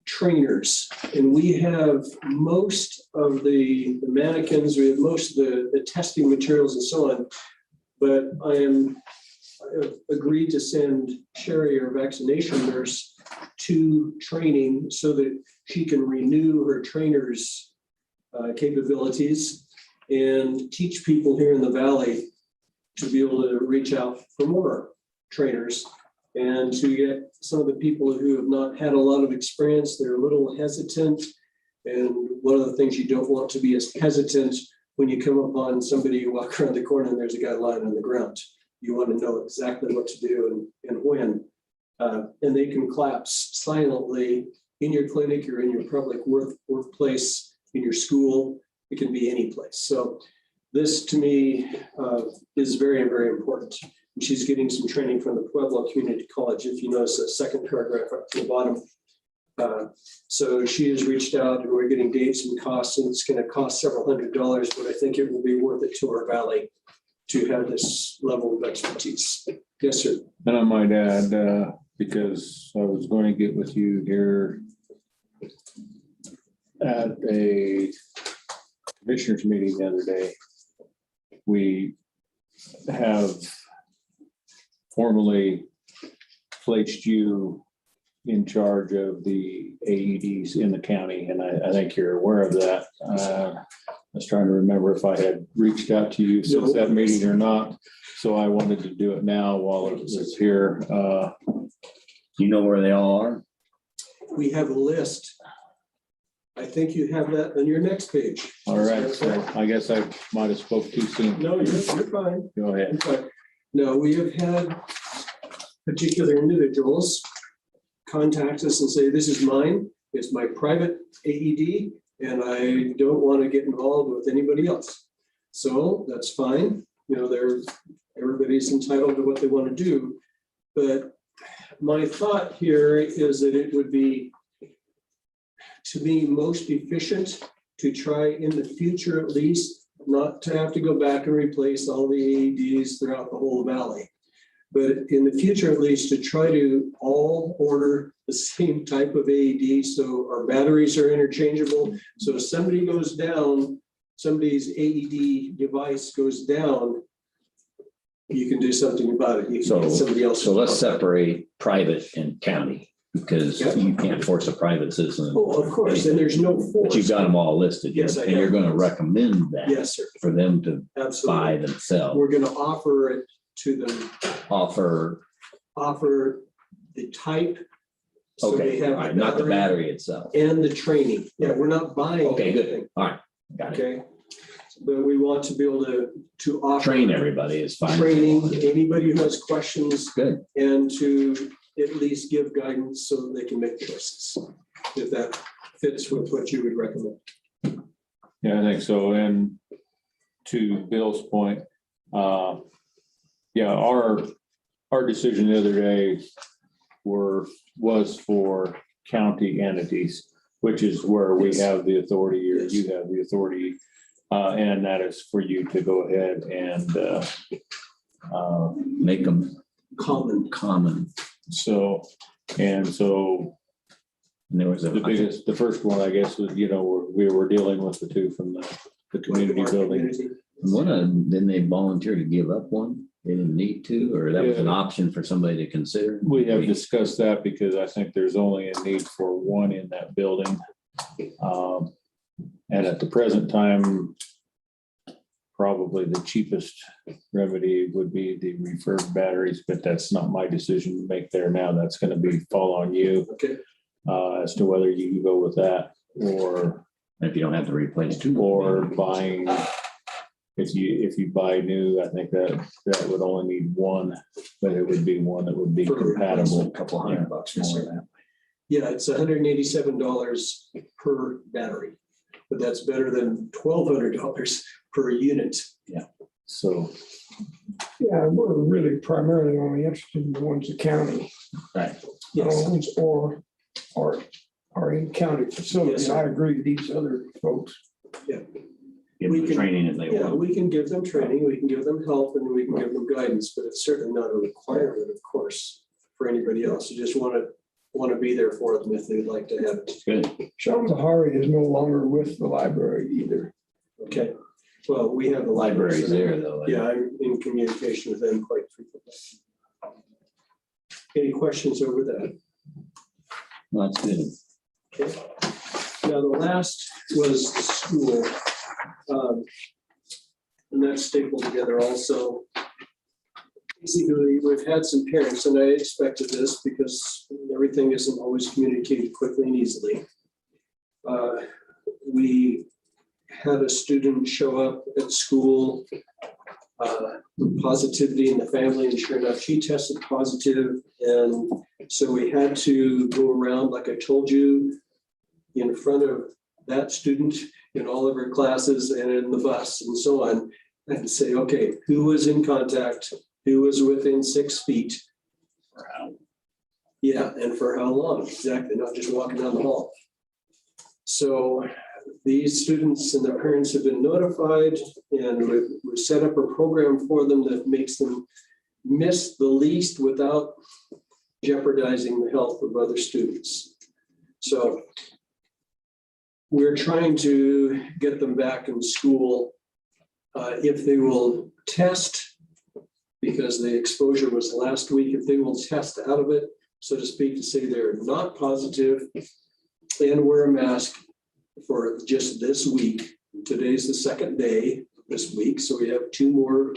Speaker 5: trainers. And we have most of the mannequins, we have most of the testing materials and so on. But I have agreed to send Sherry, our vaccination nurse, to training so that she can renew her trainer's capabilities and teach people here in the Valley to be able to reach out for more trainers and to get some of the people who have not had a lot of experience. They're a little hesitant. And one of the things you don't want to be is hesitant when you come upon somebody, you walk around the corner and there's a guy lying on the ground. You want to know exactly what to do and when. And they can collapse silently in your clinic or in your public workplace, in your school. It can be any place. So this to me is very, very important. And she's getting some training from the Pueblo Community College. If you notice the second paragraph up to the bottom. So she has reached out and we're getting dates and costs, and it's going to cost several $100s, but I think it will be worth it to our Valley to have this level of expertise. Yes, sir.
Speaker 4: And I might add, because I was going to get with you here at a commissioners meeting the other day. We have formally placed you in charge of the AEDs in the county, and I think you're aware of that. I was trying to remember if I had reached out to you since that meeting or not, so I wanted to do it now while it was here.
Speaker 2: Do you know where they all are?
Speaker 5: We have a list. I think you have that on your next page.
Speaker 4: All right, so I guess I might have spoke too soon.
Speaker 5: No, you're fine.
Speaker 4: Go ahead.
Speaker 5: Okay. No, we have had particular individuals contact us and say, this is mine, it's my private AED, and I don't want to get involved with anybody else. So that's fine. You know, everybody's entitled to what they want to do. But my thought here is that it would be, to me, most efficient to try in the future, at least, not to have to go back and replace all the AEDs throughout the whole valley. But in the future, at least, to try to all order the same type of AED so our batteries are interchangeable. So if somebody goes down, somebody's AED device goes down, you can do something about it. You can get somebody else.
Speaker 2: So let's separate private and county, because
Speaker 5: Yep.
Speaker 2: you can't force a private citizen.
Speaker 5: Oh, of course, and there's no force.
Speaker 2: But you've got them all listed.
Speaker 5: Yes, I
Speaker 2: And you're
Speaker 5: have.
Speaker 2: going to recommend that
Speaker 5: Yes, sir.
Speaker 2: for them to
Speaker 5: Absolutely.
Speaker 2: buy themselves.
Speaker 5: We're going to offer it to them,
Speaker 2: Offer,
Speaker 5: offer the type. So they
Speaker 2: okay, all
Speaker 5: have
Speaker 2: right, not the battery itself.
Speaker 5: and the training. Yeah, we're not buying.
Speaker 2: Okay, good.
Speaker 5: anything,
Speaker 2: All right, got it.
Speaker 5: Okay. But we want to be able to offer.
Speaker 2: Train everybody is fine.
Speaker 5: Training, anybody who has questions,
Speaker 2: Good.
Speaker 5: and to at least give guidance so that they can make choices. If that fits with what you would recommend.
Speaker 4: Yeah, I think so. And to Bill's point, yeah, our decision the other day was for county entities, which is where we have the authority, or you have the authority. And that is for you to go ahead and
Speaker 2: Make them
Speaker 5: Common.
Speaker 2: common.
Speaker 4: so, and
Speaker 2: And there was
Speaker 4: the first one, I guess, was, we were dealing with the two from the community
Speaker 5: Our
Speaker 4: building.
Speaker 5: community.
Speaker 2: one of them, didn't they volunteer to give up one? They didn't need to, or that was an
Speaker 4: Yeah.
Speaker 2: option for somebody to consider?
Speaker 4: We have discussed that because I think there's only a need for one in that building. And at the present time, probably the cheapest remedy would be the refurb batteries, but that's not my decision to make there now. That's going to fall on you
Speaker 5: Okay,
Speaker 4: as to whether you can go with that or
Speaker 2: If you don't have to replace two.
Speaker 4: buying. If you buy new, I think that would only need one, but it would be one that would be
Speaker 5: For
Speaker 4: compatible.
Speaker 2: A couple $100 more than that.
Speaker 5: yeah, it's $187 per battery, but that's better than $1,200 per unit.
Speaker 4: So,
Speaker 6: Yeah, we're really primarily only interested in the ones the county
Speaker 2: Right.
Speaker 5: Yes,
Speaker 6: owns or are in county facilities.
Speaker 5: Yes, sir.
Speaker 6: I agree with these other folks.
Speaker 2: Give
Speaker 5: We
Speaker 2: them the
Speaker 5: can-
Speaker 2: training and they
Speaker 5: yeah,
Speaker 2: want.
Speaker 5: we can give them training, we can give them help, and we can give them guidance, but it's certainly not a requirement, of course, for anybody else. You just want to be there for them if they'd like to have it.
Speaker 2: Good.
Speaker 6: Sean Zahari is no longer with the library either.
Speaker 5: Okay, well, we have the
Speaker 2: Library's there though.
Speaker 5: Yeah, I'm in communication with them quite frequently. Any questions over that?
Speaker 2: Well, that's good.
Speaker 5: Okay. Now, the last was school. And that's stapled together also. Basically, we've had some parents, and I expected this because everything isn't always communicated quickly and easily. We had a student show up at school, with positivity in the family, and sure enough, she tested positive. And so we had to go around, like I told you, in front of that student in all of her classes and in the bus and so on, and say, okay, who was in contact, who was within 6 feet? Yeah, and for how long? Exactly, not just walking down the hall. So these students and their parents have been notified, and we've set up a program for them that makes them miss the least without jeopardizing the health of other students. So we're trying to get them back in school if they will test, because the exposure was last week, if they will test out of it, so to speak, to say they're not positive and wear a mask for just this week. Today's the second day this week, so we have 2 more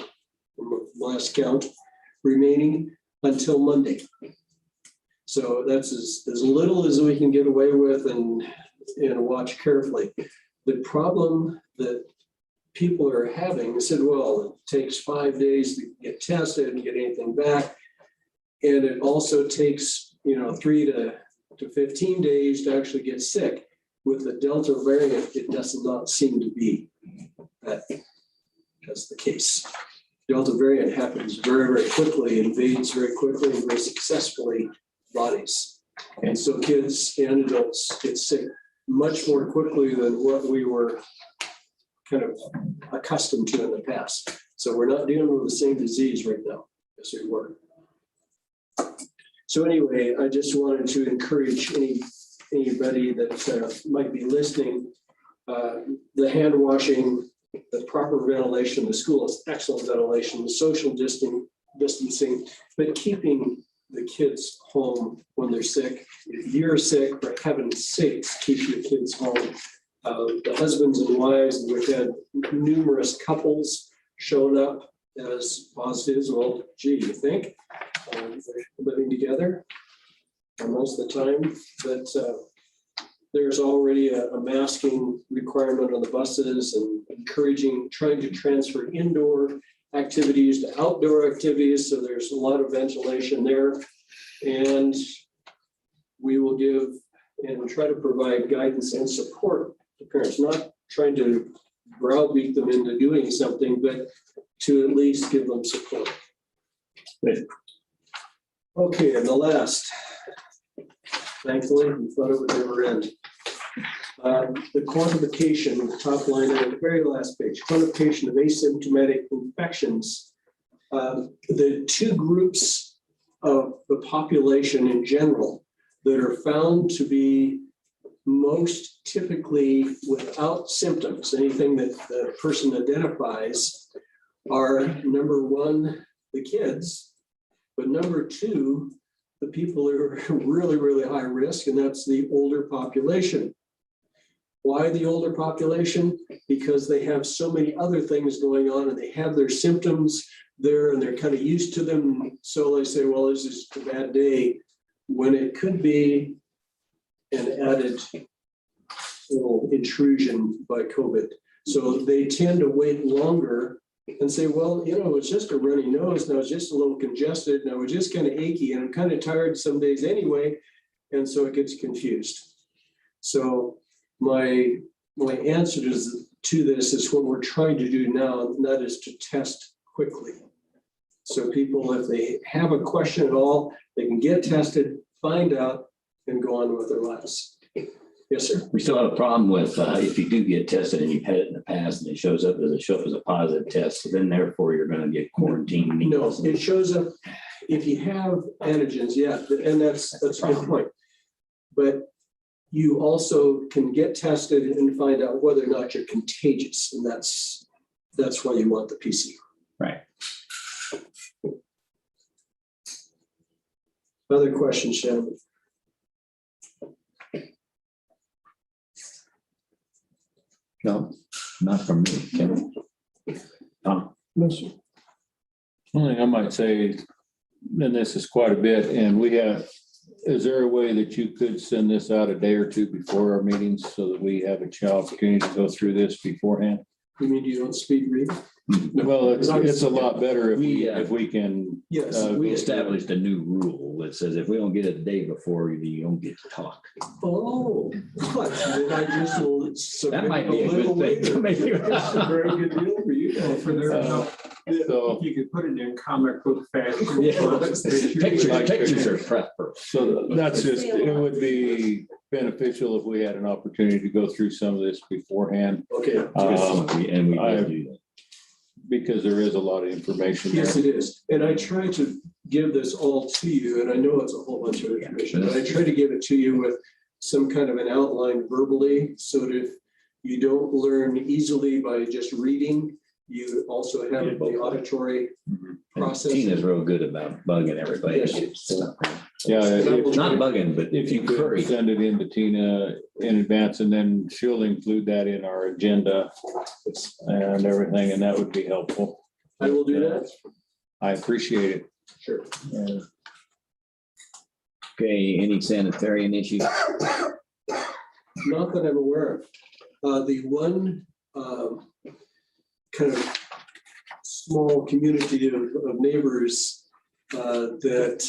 Speaker 5: from last count remaining until Monday. So that's as little as we can get away with and watch carefully. The problem that people are having, said, well, it takes 5 days to get tested and get anything back. And it also takes, 3 to 15 days to actually get sick. With the Delta variant, it does not seem to be that's the case. Delta variant happens very, very quickly, invades very quickly and very successfully bodies. And so kids and adults get sick much more quickly than what we were kind of accustomed to in the past. So we're not dealing with the same disease right now as we were. So anyway, I just wanted to encourage anybody that might be listening, the hand washing, the proper ventilation, the school has excellent ventilation, the social distancing, but keeping the kids home when they're sick. If you're sick, for heaven's sakes, keep your kids home. The husbands and wives, we've had numerous couples showing up as positives. Well, gee, you think they're living together most of the time, but there's already a masking requirement on the buses and trying to transfer indoor activities to outdoor activities. So there's a lot of ventilation there. And we will give and try to provide guidance and support to parents, not trying to browbeat them into doing something, but to at least give them support. Okay, and the last, thankfully, we thought it would never end. The quantification, the top line on the very last page, quantification of asymptomatic infections. The two groups of the population in general that are found to be most typically without symptoms, anything that the person identifies, are number one, the kids, but number two, the people who are really, really high risk, and that's the older population. Why the older population? Because they have so many other things going on and they have their symptoms there and they're kind of used to them. So they say, well, this is a bad day, when it could be an added little intrusion by COVID. So they tend to wait longer and say, well, it's just a runny nose and I was just a little congested and I was just kind of achy and I'm kind of tired some days anyway. And so it gets confused. So my answer to this is what we're trying to do now, and that is to test quickly. So people, if they have a question at all, they can get tested, find out, and go on with their lives. Yes, sir.
Speaker 2: We still have a problem with if you do get tested and you've had it in the past and it shows up as a positive test, so then therefore you're going to get quarantined.
Speaker 5: No, it shows up if you have antigens, yeah, and that's a good point. But you also can get tested and find out whether or not you're contagious, and that's why you want the PCR.
Speaker 2: Right.
Speaker 5: Other questions, Shannon?
Speaker 2: No, not from me. Kevin.
Speaker 6: Listen,
Speaker 4: One thing I might say, and this is quite a bit, and is there a way that you could send this out a day or two before our meetings so that we have a opportunity to go through this beforehand?
Speaker 5: You mean you don't speed read?
Speaker 4: Well, it's a lot better if we can.
Speaker 5: Yes.
Speaker 2: We established a new rule that says if we don't get it the day before, you don't get to talk.
Speaker 5: Oh, what? Then I just will submit
Speaker 2: That might be a
Speaker 5: little
Speaker 2: good thing.
Speaker 5: later. That's a very good deal for you.
Speaker 1: For their help.
Speaker 4: So,
Speaker 1: You could put it in comic book fashion.
Speaker 2: Pictures are preferable.
Speaker 4: so that's just, it would be beneficial if we had an opportunity to go through some of this beforehand,
Speaker 5: Okay.
Speaker 2: And we will do that.
Speaker 4: because there is a lot of information there.
Speaker 5: Yes, it is. And I try to give this all to you, and I know it's a whole bunch of information, but I try to give it to you with some kind of an outline verbally, so that if you don't learn easily by just reading, you also have the auditory process.
Speaker 2: Tina's real good about bugging everybody.
Speaker 4: Yeah,
Speaker 2: Not bugging, but
Speaker 4: if you could
Speaker 2: encourage.
Speaker 4: send it in to Tina in advance, and then she'll include that in our agenda and everything, and that would be helpful.
Speaker 5: I will do that.
Speaker 4: I appreciate it.
Speaker 5: Sure.
Speaker 2: Okay, any sanitarian issues?
Speaker 5: Not that I'm aware of. The one kind of small community of neighbors that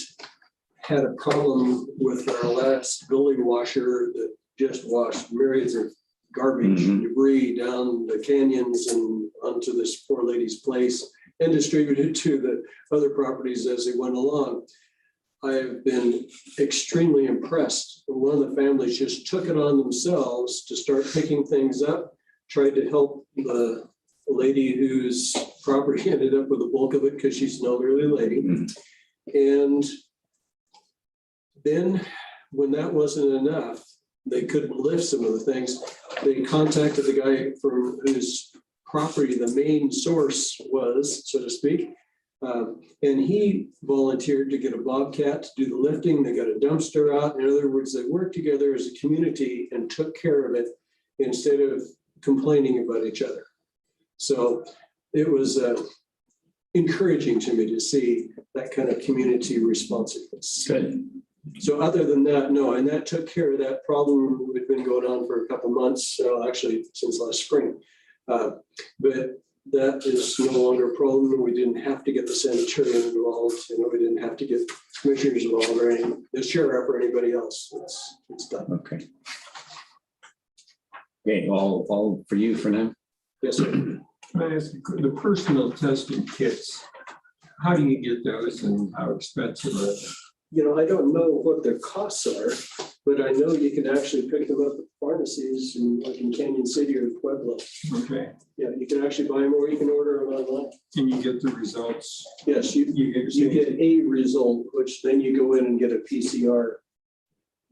Speaker 5: had a problem with our last building washer that just washed myriads of garbage and debris down the canyons and onto this poor lady's place and distributed to the other properties as they went along. I have been extremely impressed. One of the families just took it on themselves to start picking things up, tried to help the lady whose property ended up with the bulk of it because she's an elderly lady. And then when that wasn't enough, they couldn't lift some of the things. They contacted the guy from whose property the main source was, so to speak. And he volunteered to get a bobcat to do the lifting. They got a dumpster out. In other words, they worked together as a community and took care of it instead of complaining about each other. So it was encouraging to me to see that kind of community responsiveness.
Speaker 2: Good.
Speaker 5: So other than that, no, and that took care of that problem. It's been going on for a couple months, actually since last spring. But that is no longer a problem. We didn't have to get the sanitarian involved. We didn't have to get commissioners involved or the sheriff or anybody else. It's done.
Speaker 2: Okay. Okay, all for you for now?
Speaker 5: Yes, sir.
Speaker 1: Can I ask you, the personal testing kits, how do you get those and how expensive are they?
Speaker 5: I don't know what their costs are, but I know you can actually pick them up at pharmacies in Canyon City or Pueblo.
Speaker 1: Okay,
Speaker 5: Yeah, you can actually buy them or you can order them online.
Speaker 1: and you get the results.
Speaker 5: Yes,
Speaker 1: You get
Speaker 5: you get a result, which then you go in and get a PCR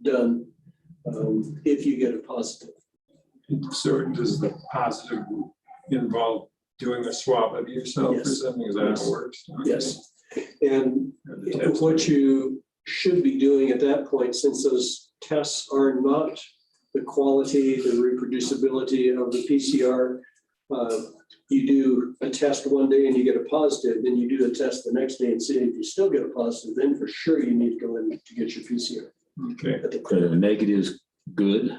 Speaker 5: done if you get a positive.
Speaker 1: So does the positive involve doing a swab of yourself or
Speaker 5: Yes.
Speaker 1: something? Is that how
Speaker 5: Yes.
Speaker 1: it works? Okay.
Speaker 5: Yes. And
Speaker 1: Or the test.
Speaker 5: what you should be doing at that point, since those tests are not the quality, the reproducibility of the PCR, you do a test one day and you get a positive, then you do a test the next day and see if you still get a positive, then for sure you need to go in to get your PCR
Speaker 1: Okay,
Speaker 5: at the
Speaker 2: The
Speaker 5: clinic.
Speaker 2: negative's good?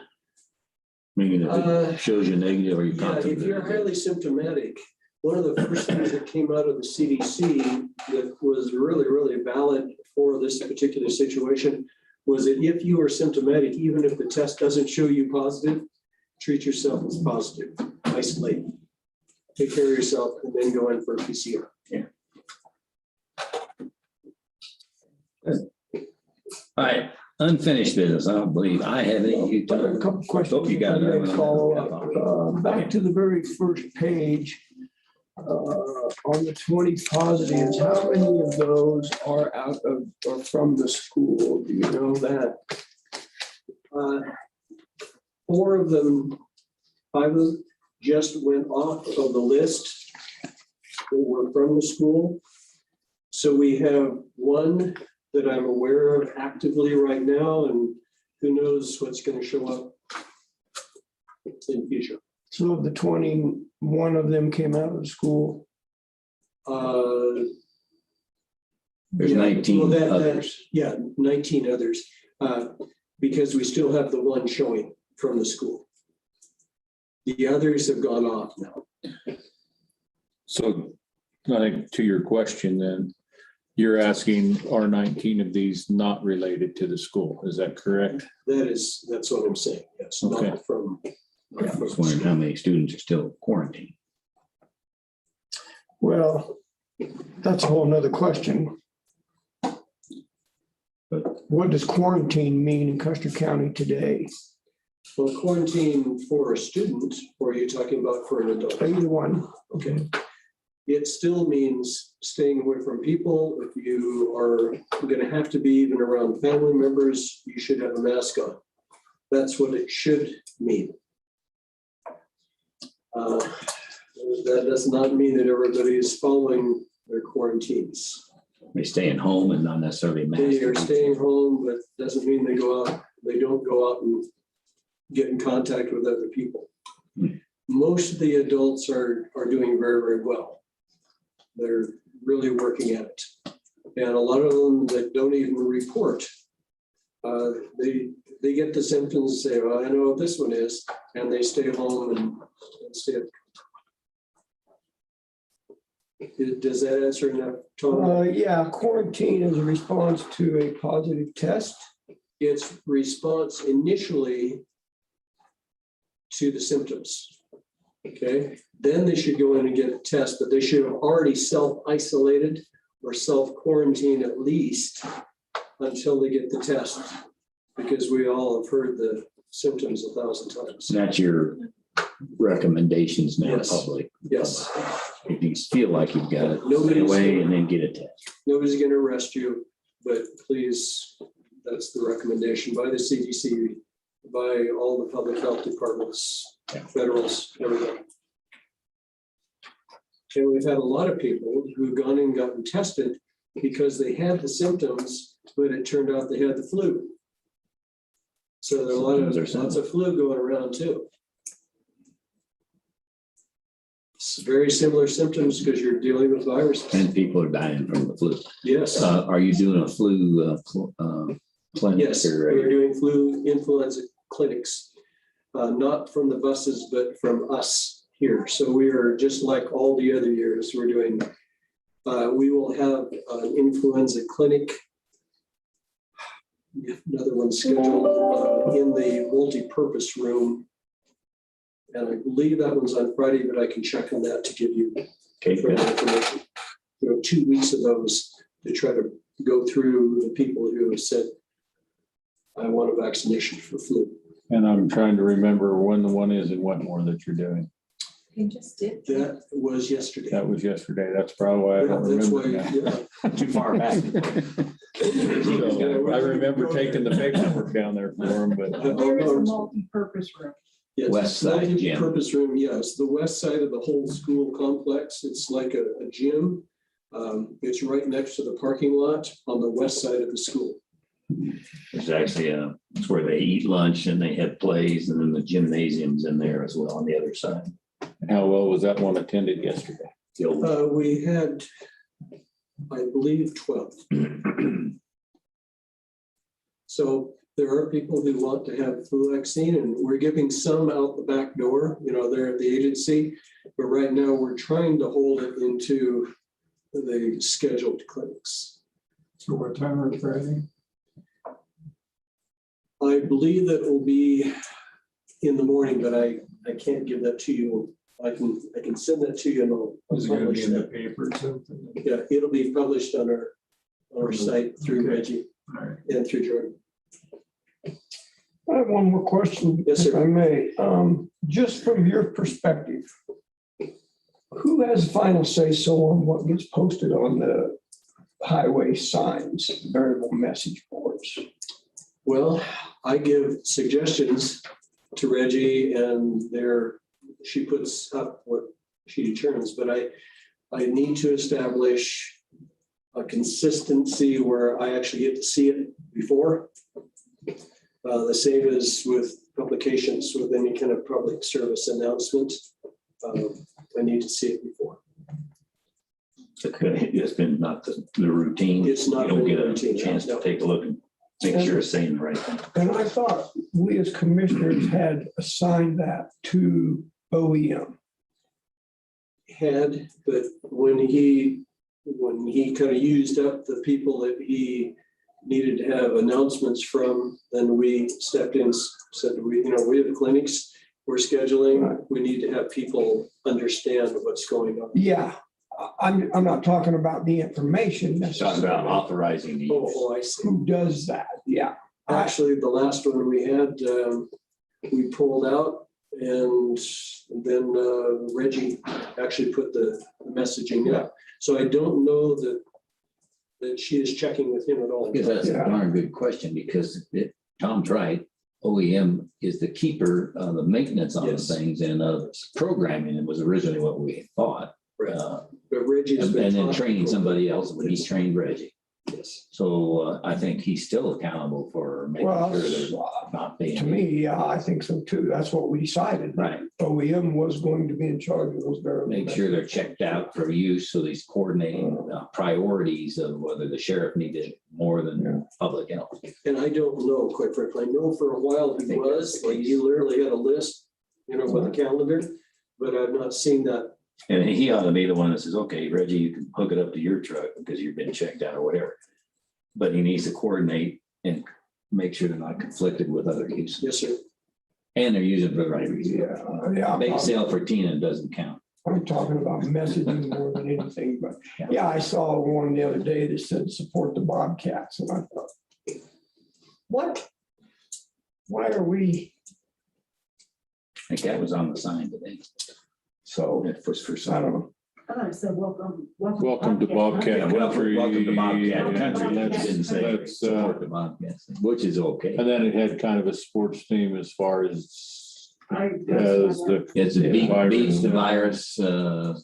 Speaker 2: Meaning if it shows you negative, are you
Speaker 5: Yeah,
Speaker 2: confident?
Speaker 5: if you're highly symptomatic, one of the first things that came out of the CDC that was really, really valid for this particular situation was that if you are symptomatic, even if the test doesn't show you positive, treat yourself as positive, isolate, take care of yourself, and then go in for a PCR.
Speaker 2: All right, unfinished business. I don't believe I have any. You
Speaker 6: But a couple questions.
Speaker 2: Hope you got
Speaker 6: if I may
Speaker 2: another one.
Speaker 6: Follow up. Back to the very first page. On the 20 positives, how many of those are out of or from the school? Do you know that?
Speaker 5: 4 of them, 5 of them just went off of the list that were from the school. So we have 1 that I'm aware of actively right now, and who knows what's going to show up in the future.
Speaker 6: So of the 20, one of them came out of the school.
Speaker 2: There's
Speaker 5: Yeah,
Speaker 2: 19
Speaker 5: well,
Speaker 2: others.
Speaker 5: Yeah, 19 others, because we still have the 1 showing from the school. The others have gone off now.
Speaker 4: So I think to your question then, you're asking are 19 of these not related to the school? Is that correct?
Speaker 5: That's what I'm saying. Yes,
Speaker 4: Okay.
Speaker 5: not from.
Speaker 2: Yeah, I was wondering how many students are still quarantined.
Speaker 6: Well, that's a whole nother question.
Speaker 2: But
Speaker 6: What does quarantine mean in Custer County today?
Speaker 5: Well, quarantine for a student, or are you talking about for an adult?
Speaker 6: Either one.
Speaker 5: Okay. It still means staying away from people. If you are going to have to be even around family members, you should have a mask on. That's what it should mean. That does not mean that everybody is following their quarantines.
Speaker 2: they staying home and not necessarily
Speaker 5: They are
Speaker 2: masked.
Speaker 5: staying home, but doesn't mean they don't go out and get in contact with other people. Most of the adults are doing very, very well. They're really working at it. And a lot of them that don't even report, they get the symptoms and say, well, I know what this one is, and they stay home and stay. Does that answer enough, Tom?
Speaker 6: Yeah, quarantine is a response to a positive test.
Speaker 5: It's response initially to the symptoms. Okay, then they should go in and get a test, but they should have already self-isolated or self-quarantine at least until they get the test, because we all have heard the symptoms 1,000 times.
Speaker 2: That's your recommendations now,
Speaker 5: Yes.
Speaker 2: public.
Speaker 5: Yes,
Speaker 2: If you feel like you've got it, stay
Speaker 5: Nobody's-
Speaker 2: away and then get a test.
Speaker 5: nobody's going to arrest you, but please, that's the recommendation by the CDC, by all the public health departments,
Speaker 2: Yeah.
Speaker 5: federals, everything. And we've had a lot of people who've gone and gotten tested because they had the symptoms, but it turned out they had the flu. So there are
Speaker 2: Symptoms are
Speaker 5: lots of flu going around too. It's very similar symptoms because you're dealing with viruses.
Speaker 2: And people are dying from the flu.
Speaker 5: Yes,
Speaker 2: Are you doing a flu clinic?
Speaker 5: yes, we're doing flu influenza clinics, not from the buses, but from us here. So we are just like all the other years. We're doing, we will have an influenza clinic. Another one scheduled in the multi-purpose room. And I believe that one's on Friday, but I can check on that to give you
Speaker 2: Okay,
Speaker 5: further
Speaker 2: good.
Speaker 5: information. 2 weeks of those to try to go through the people who have said, I want a vaccination for flu.
Speaker 4: And I'm trying to remember when the one is in Wetmore that you're doing.
Speaker 3: You just did.
Speaker 5: That was yesterday.
Speaker 4: That was yesterday. That's probably why I don't
Speaker 5: That's why,
Speaker 4: remember now.
Speaker 5: yeah.
Speaker 2: Too far back.
Speaker 4: So I remember taking the paperwork down there for them, but
Speaker 3: Where is the multi-purpose room?
Speaker 5: Yes,
Speaker 2: West side gym.
Speaker 5: Purpose room, yes, the west side of the whole school complex. It's like a gym. It's right next to the parking lot on the west side of the school.
Speaker 2: There's actually it's where they eat lunch and they have plays, and then the gymnasium's in there as well on the other side.
Speaker 4: how well was that one attended yesterday?
Speaker 2: The old-
Speaker 5: We had, I believe, 12. So there are people who want to have flu vaccine, and we're giving some out the back door, they're at the agency. But right now, we're trying to hold it into the scheduled clinics.
Speaker 1: So what time on Friday?
Speaker 5: I believe that will be in the morning, but I can't give that to you. I can send that to you and I'll
Speaker 1: Is it gonna
Speaker 5: publish
Speaker 1: be in the
Speaker 5: that.
Speaker 1: paper or something?
Speaker 5: Yeah, it'll be published on our site through
Speaker 1: Okay.
Speaker 5: Reggie
Speaker 1: All right.
Speaker 5: and through Jordan.
Speaker 6: I have one more question.
Speaker 5: Yes, sir.
Speaker 6: If I may. Just from your perspective, who has final say so on what gets posted on the highway signs, variable message boards?
Speaker 5: Well, I give suggestions to Reggie and she puts up what she determines, but I need to establish a consistency where I actually get to see it before. The same as with publications, with any kind of public service announcement. I need to see it before.
Speaker 2: It's been not the routine.
Speaker 5: It's not
Speaker 2: You don't
Speaker 5: been
Speaker 2: get
Speaker 5: the
Speaker 2: a
Speaker 5: routine,
Speaker 2: chance to
Speaker 5: no.
Speaker 2: take a look and make sure it's saying the right thing.
Speaker 6: And I thought we as commissioners had assigned that to OEM.
Speaker 5: Had, but when he kind of used up the people that he needed to have announcements from, then we stepped in, said, we have clinics, we're scheduling,
Speaker 6: Right.
Speaker 5: we need to have people understand what's going on.
Speaker 6: Yeah, I'm not talking about the information
Speaker 2: Talk about
Speaker 6: necessarily.
Speaker 2: authorizing the use.
Speaker 5: Oh, I see.
Speaker 6: Who does that? Yeah.
Speaker 5: Actually, the last one we had, we pulled out, and then Reggie actually put the messaging up. So I don't know that she is checking with him at all.
Speaker 2: Because that's a
Speaker 6: Yeah.
Speaker 2: darn good question, because Tom's right. OEM is the keeper of the maintenance on the
Speaker 5: Yes.
Speaker 2: things and programming. It was originally what we thought.
Speaker 5: But Reggie's
Speaker 2: And
Speaker 5: been
Speaker 2: then
Speaker 5: talking
Speaker 2: training
Speaker 5: to-
Speaker 2: somebody else when he trained Reggie.
Speaker 5: Yes.
Speaker 2: So I think he's still accountable for making
Speaker 6: Well,
Speaker 2: sure there's not being.
Speaker 6: to me, yeah, I think so too. That's what we decided.
Speaker 2: Right.
Speaker 6: OEM was going to be in charge of those variable.
Speaker 2: Make sure they're checked out for use, so he's coordinating priorities of whether the sheriff needed more
Speaker 6: Yeah.
Speaker 2: than public health.
Speaker 5: And I don't know, quite frankly. I know for a while he
Speaker 2: think
Speaker 5: was,
Speaker 2: that's the
Speaker 5: like
Speaker 2: case.
Speaker 5: he literally had a list, with a calendar, but I've not seen that.
Speaker 2: And he ought to be the one that says, okay, Reggie, you can hook it up to your truck because you've been checked out or whatever. But he needs to coordinate and make sure they're not conflicted with other uses.
Speaker 5: Yes, sir.
Speaker 2: And they're using it for the right reason.
Speaker 6: Yeah.
Speaker 2: Bake sale for Tina doesn't count.
Speaker 6: I'm talking about messaging more than anything, but yeah, I saw one the other day that said support the Bobcats and I thought, what? Why are we?
Speaker 2: I think that was on the sign today.
Speaker 6: So
Speaker 2: It was for
Speaker 6: I
Speaker 2: some.
Speaker 6: don't know.
Speaker 3: I thought it said welcome.
Speaker 4: Welcome to Bobcat
Speaker 2: Yeah,
Speaker 4: Country.
Speaker 2: welcome to Bobcat Country.
Speaker 4: Yeah,
Speaker 2: It didn't say
Speaker 4: that's,
Speaker 2: support the Bobcats, which is okay.
Speaker 4: And then it had kind of a sports theme as far as the,
Speaker 2: It's a beat
Speaker 4: Virus.
Speaker 2: the virus,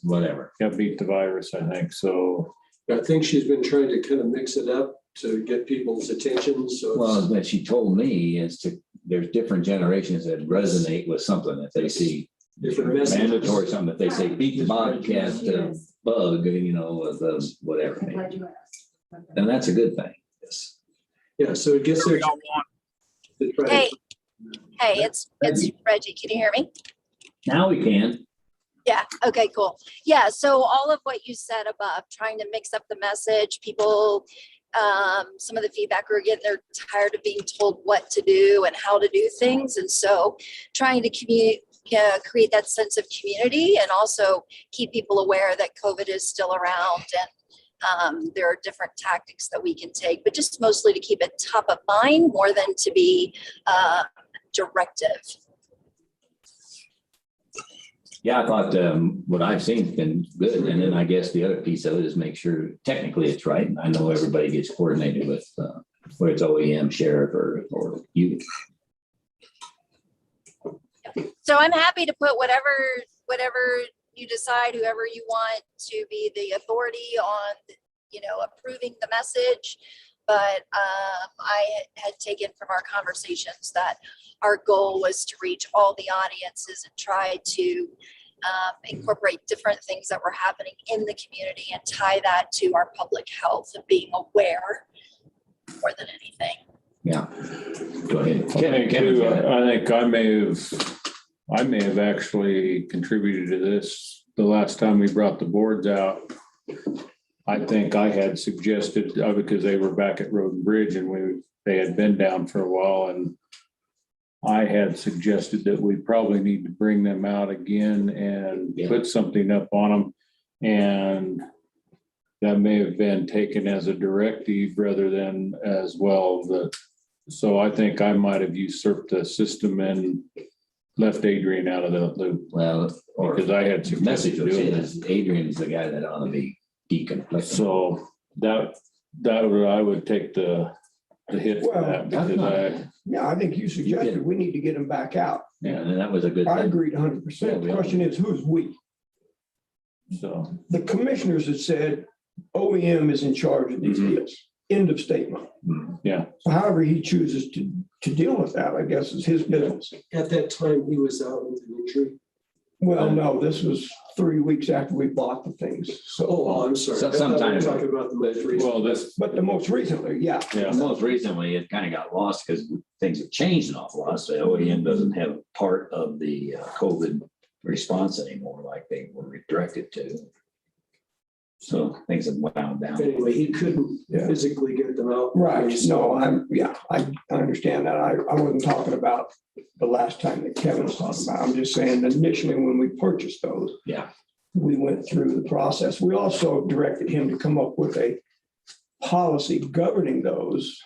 Speaker 2: whatever.
Speaker 4: beat the virus, I think. So
Speaker 5: I think she's been trying to kind of mix it up to get people's attention, so.
Speaker 2: Well, what she told me is there's different generations that resonate with something. If they see
Speaker 5: different messages.
Speaker 2: mandatory something, if they say beat the bobcat bug, the whatever,
Speaker 3: I'm glad you asked.
Speaker 2: then that's a good thing. Yes.
Speaker 5: Yeah, so it gets there.
Speaker 7: Hey, it's Reggie. Can you hear me?
Speaker 2: Now we can.
Speaker 7: Yeah. Okay, cool. Yeah. So all of what you said above, trying to mix up the message, people, some of the feedback we're getting, they're tired of being told what to do and how to do things. And so trying to create that sense of community and also keep people aware that COVID is still around and there are different tactics that we can take, but just mostly to keep it top of mind more than to be directive.
Speaker 2: Yeah, I thought what I've seen has been good. And then I guess the other piece of it is make sure technically it's right. And I know everybody gets coordinated with whether it's OEM, sheriff, or you.
Speaker 7: So I'm happy to put whatever you decide, whoever you want to be the authority on, approving the message. But I had taken from our conversations that our goal was to reach all the audiences and try to incorporate different things that were happening in the community and tie that to our public health and being aware more than anything.
Speaker 2: Yeah. Go ahead.
Speaker 4: I think I may have actually contributed to this the last time we brought the boards out. I think I had suggested, because they were back at Road and Bridge and they had been down for a while, and I had suggested that we probably need to bring them out again and put something up on them. And that may have been taken as a directive rather than as well. So I think I might have usurped the system and left Adrian out of the loop.
Speaker 2: Well,
Speaker 4: Because I had
Speaker 2: the message
Speaker 4: suggested
Speaker 2: was
Speaker 4: doing
Speaker 2: in
Speaker 4: it.
Speaker 2: is Adrian's the guy that ought to be deconflicted.
Speaker 4: So I would take the hit for that because
Speaker 6: Yeah, I think you suggested we need to get them back out.
Speaker 2: Yeah, and that was a good
Speaker 6: I
Speaker 2: thing.
Speaker 6: agreed 100%. The question is, who's we?
Speaker 4: so,
Speaker 6: The commissioners have said OEM is in charge of these deals. End of statement.
Speaker 4: yeah.
Speaker 6: So however he chooses to deal with that, I guess, is his business.
Speaker 5: At that time, he was out with an injury.
Speaker 6: Well, no, this was 3 weeks after we bought the things.
Speaker 5: Oh,
Speaker 6: So,
Speaker 5: I'm sorry.
Speaker 2: So
Speaker 5: I thought
Speaker 2: sometime
Speaker 5: we were
Speaker 2: ago.
Speaker 5: talking about the most recent.
Speaker 4: Well,
Speaker 6: but the most recently, yeah.
Speaker 2: Most recently, it kind of got lost because things have changed an awful lot. So OEM doesn't have part of the COVID response anymore like they were directed to. So things have wound down.
Speaker 5: Anyway, he couldn't
Speaker 6: Yeah.
Speaker 5: physically get them out.
Speaker 6: Right. No, I understand that. I wasn't talking about the last time that Kevin was talking about. I'm just saying initially when we purchased those,
Speaker 2: Yeah.
Speaker 6: we went through the process. We also directed him to come up with a policy governing those.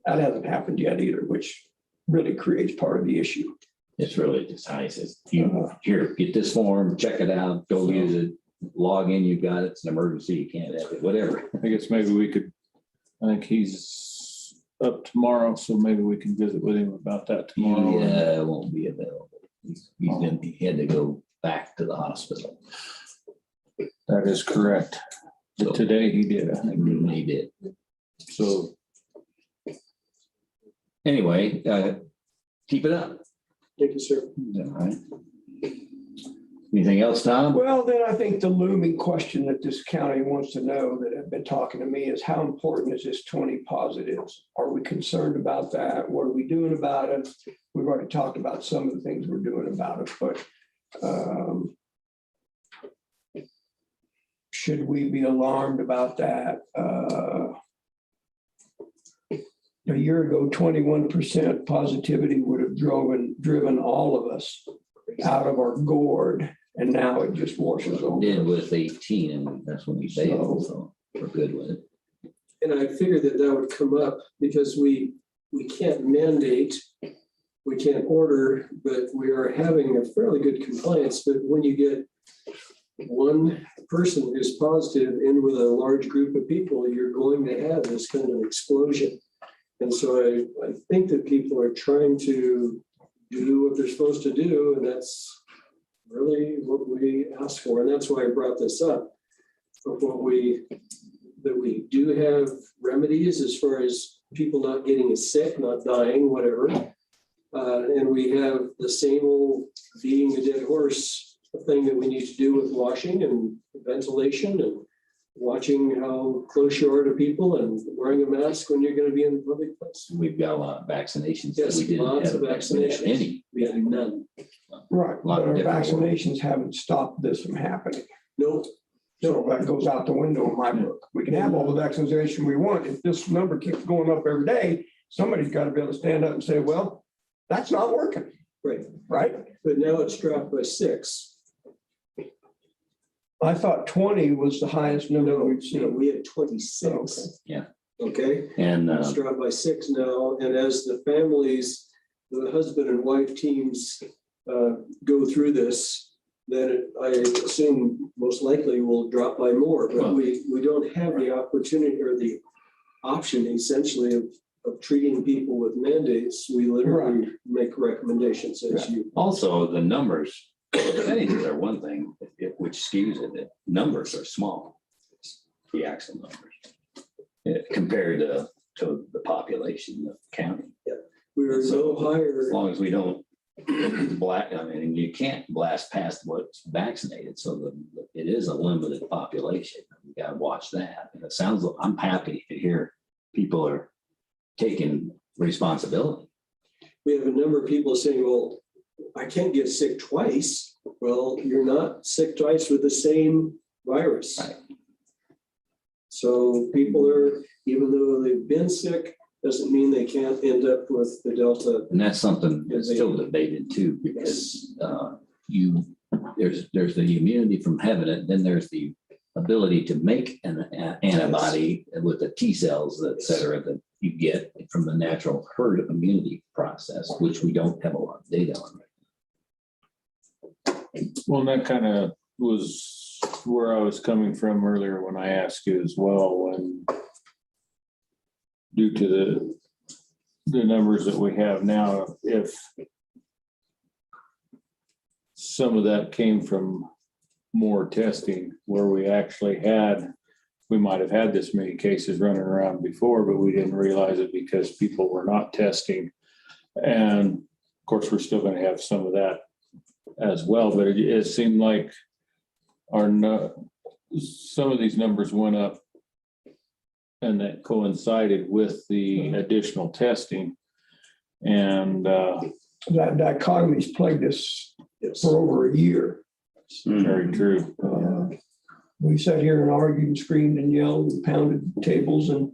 Speaker 6: That hasn't happened yet either, which really creates part of the issue.
Speaker 2: It's really just how he says, here, get this form, check it out, go use it, log in, you've got it, it's an emergency, you can't have it, whatever.
Speaker 4: I guess maybe I think he's up tomorrow, so maybe we can visit with him about that tomorrow.
Speaker 2: Yeah, won't be available. He had to go back to the hospital.
Speaker 4: That is correct.
Speaker 2: So-
Speaker 4: Today he did, I think.
Speaker 2: He did.
Speaker 4: So,
Speaker 2: Anyway, keep it up.
Speaker 5: Thank you, sir.
Speaker 2: All right. Anything else, Tom?
Speaker 6: Well, then I think the looming question that this county wants to know that have been talking to me is how important is this 20 positives? Are we concerned about that? What are we doing about it? We've already talked about some of the things we're doing about it, but should we be alarmed about that? A year ago, 21% positivity would have driven all of us out of our gourd, and now it just washes over.
Speaker 2: Did with 18, and that's when we bailed, so we're good with it.
Speaker 5: And I figured that would come up because we can't mandate, we can't order, but we are having a fairly good compliance. But when you get one person who's positive in with a large group of people, you're going to have this kind of explosion. And so I think that people are trying to do what they're supposed to do, and that's really what we asked for. And that's why I brought this up. Of that we do have remedies as far as people not getting sick, not dying, whatever. And we have the same old beating the dead horse thing that we need to do with washing and ventilation and watching how close you are to people and wearing a mask when you're going to be in the public place.
Speaker 2: We've got a lot of vaccinations. that
Speaker 5: Yes,
Speaker 2: we didn't
Speaker 5: lots
Speaker 2: have-
Speaker 5: of vaccinations.
Speaker 2: Any.
Speaker 5: We had none.
Speaker 6: Right,
Speaker 2: Lot
Speaker 6: but
Speaker 2: of
Speaker 6: our
Speaker 2: different
Speaker 6: vaccinations haven't stopped this from happening.
Speaker 5: No,
Speaker 6: So that goes out the window in my book. We can have all the vaccination we want. If this number keeps going up every day, somebody's got to be able to stand up and say, well, that's not working,
Speaker 5: right.
Speaker 6: right?
Speaker 5: But now it's dropped by 6.
Speaker 6: I thought 20 was the highest number we've seen.
Speaker 5: We had 26.
Speaker 2: Yeah.
Speaker 5: Okay.
Speaker 2: And
Speaker 5: It's dropped by 6 now, and as the families, the husband and wife teams go through this, then I assume most likely will drop by more, but we don't have the opportunity or the option essentially of treating people with mandates. We literally make recommendations as you.
Speaker 2: also the numbers, percentages are one thing, which skews it. The numbers are small. The actual numbers compared to the population of the county.
Speaker 5: We are no higher.
Speaker 2: As long as we don't you can't blast past what's vaccinated. So it is a limited population. We got to watch that. And it sounds like I'm happy to hear people are taking responsibility.
Speaker 5: We have a number of people saying, well, I can't get sick twice. Well, you're not sick twice with the same virus.
Speaker 2: Right.
Speaker 5: So people are, even though they've been sick, doesn't mean they can't end up with the Delta.
Speaker 2: And that's something that's still debated too, because there's the immunity from having it, then there's the ability to make an antibody with the T cells, et cetera, that you get from the natural herd immunity process, which we don't have a lot of data on.
Speaker 4: Well, that kind of was where I was coming from earlier when I asked you as well, when due to the numbers that we have now, if some of that came from more testing where we actually we might have had this many cases running around before, but we didn't realize it because people were not testing. And of course, we're still going to have some of that as well, but it seemed like some of these numbers went up and that coincided with the additional testing. And
Speaker 6: That dichotomy's plagued us for over a year.
Speaker 4: very true.
Speaker 6: We sat here and argued and screamed and yelled and pounded tables, and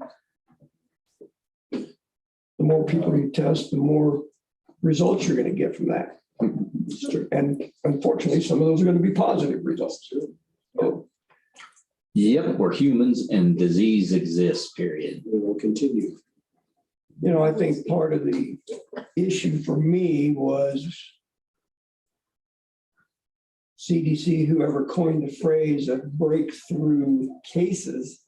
Speaker 6: the more people you test, the more results you're going to get from that. And unfortunately, some of those are going to be positive results. So,
Speaker 2: Yep, we're humans and disease exists, period.
Speaker 5: We will continue.
Speaker 6: I think part of the issue for me was CDC, whoever coined the phrase of breakthrough cases,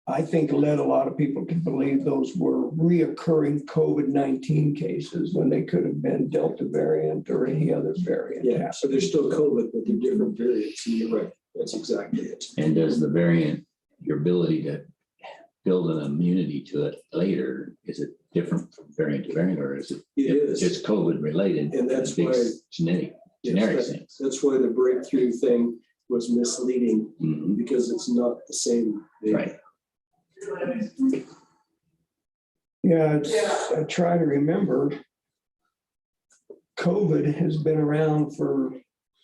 Speaker 6: I think led a lot of people to believe those were reoccurring COVID-19 cases when they could have been Delta variant or any other variant.
Speaker 5: Yeah, so there's still COVID, but they're different variants. And you're right. That's exactly it.
Speaker 2: And does the variant, your ability to build an immunity to it later, is it different from variant to variant, or is it just COVID related?
Speaker 5: And that's
Speaker 2: in a big
Speaker 5: why-
Speaker 2: generic
Speaker 5: Yes,
Speaker 2: sense?
Speaker 5: that's why the breakthrough thing was misleading,
Speaker 2: Mhm.
Speaker 5: because it's not the same thing.
Speaker 2: Right.
Speaker 6: Yeah, I try to remember. COVID has been around for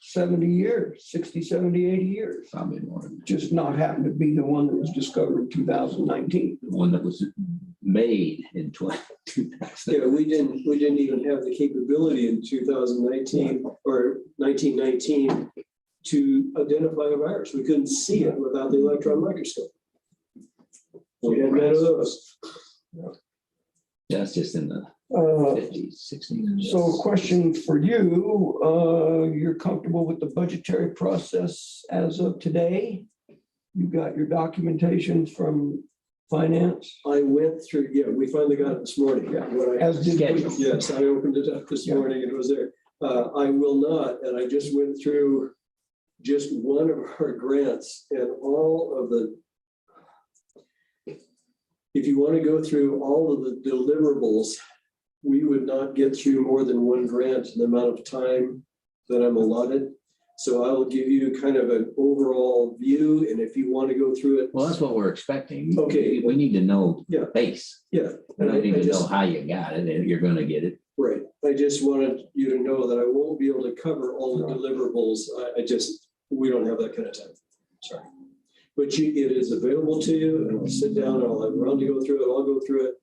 Speaker 6: 70 years, 60, 70, 80 years.
Speaker 2: Probably more than
Speaker 6: Just not happened to be the one that was discovered in 2019.
Speaker 2: the one that was made in 2000.
Speaker 5: Yeah, we didn't even have the capability in 2019 or 1919 to identify a virus. We couldn't see it without the electron microscope. We had none of those.
Speaker 2: That's just in the
Speaker 6: Uh,
Speaker 2: 50s, 60s.
Speaker 6: So question for you, you're comfortable with the budgetary process as of today? You got your documentation from finance?
Speaker 5: I went through, we finally got it this morning.
Speaker 6: As did we.
Speaker 5: Yes, I opened it up this morning and it was there. I will not, and I just went through just one of our grants and all of the, if you want to go through all of the deliverables we would not get through more than one grant in the amount of time that I'm allotted. So I will give you kind of an overall view, and if you want to go through it.
Speaker 2: Well, that's what we're expecting.
Speaker 5: Okay.
Speaker 2: We need to know
Speaker 5: Yeah.
Speaker 2: base.
Speaker 5: Yeah.
Speaker 2: We don't need to know how you got it, and you're gonna get it.
Speaker 5: Right. I just wanted you to know that I won't be able to cover all the deliverables. We don't have that kind of time. Sorry. But it is available to you, and I'll sit down and I'll have Ron to go through it. I'll go through it.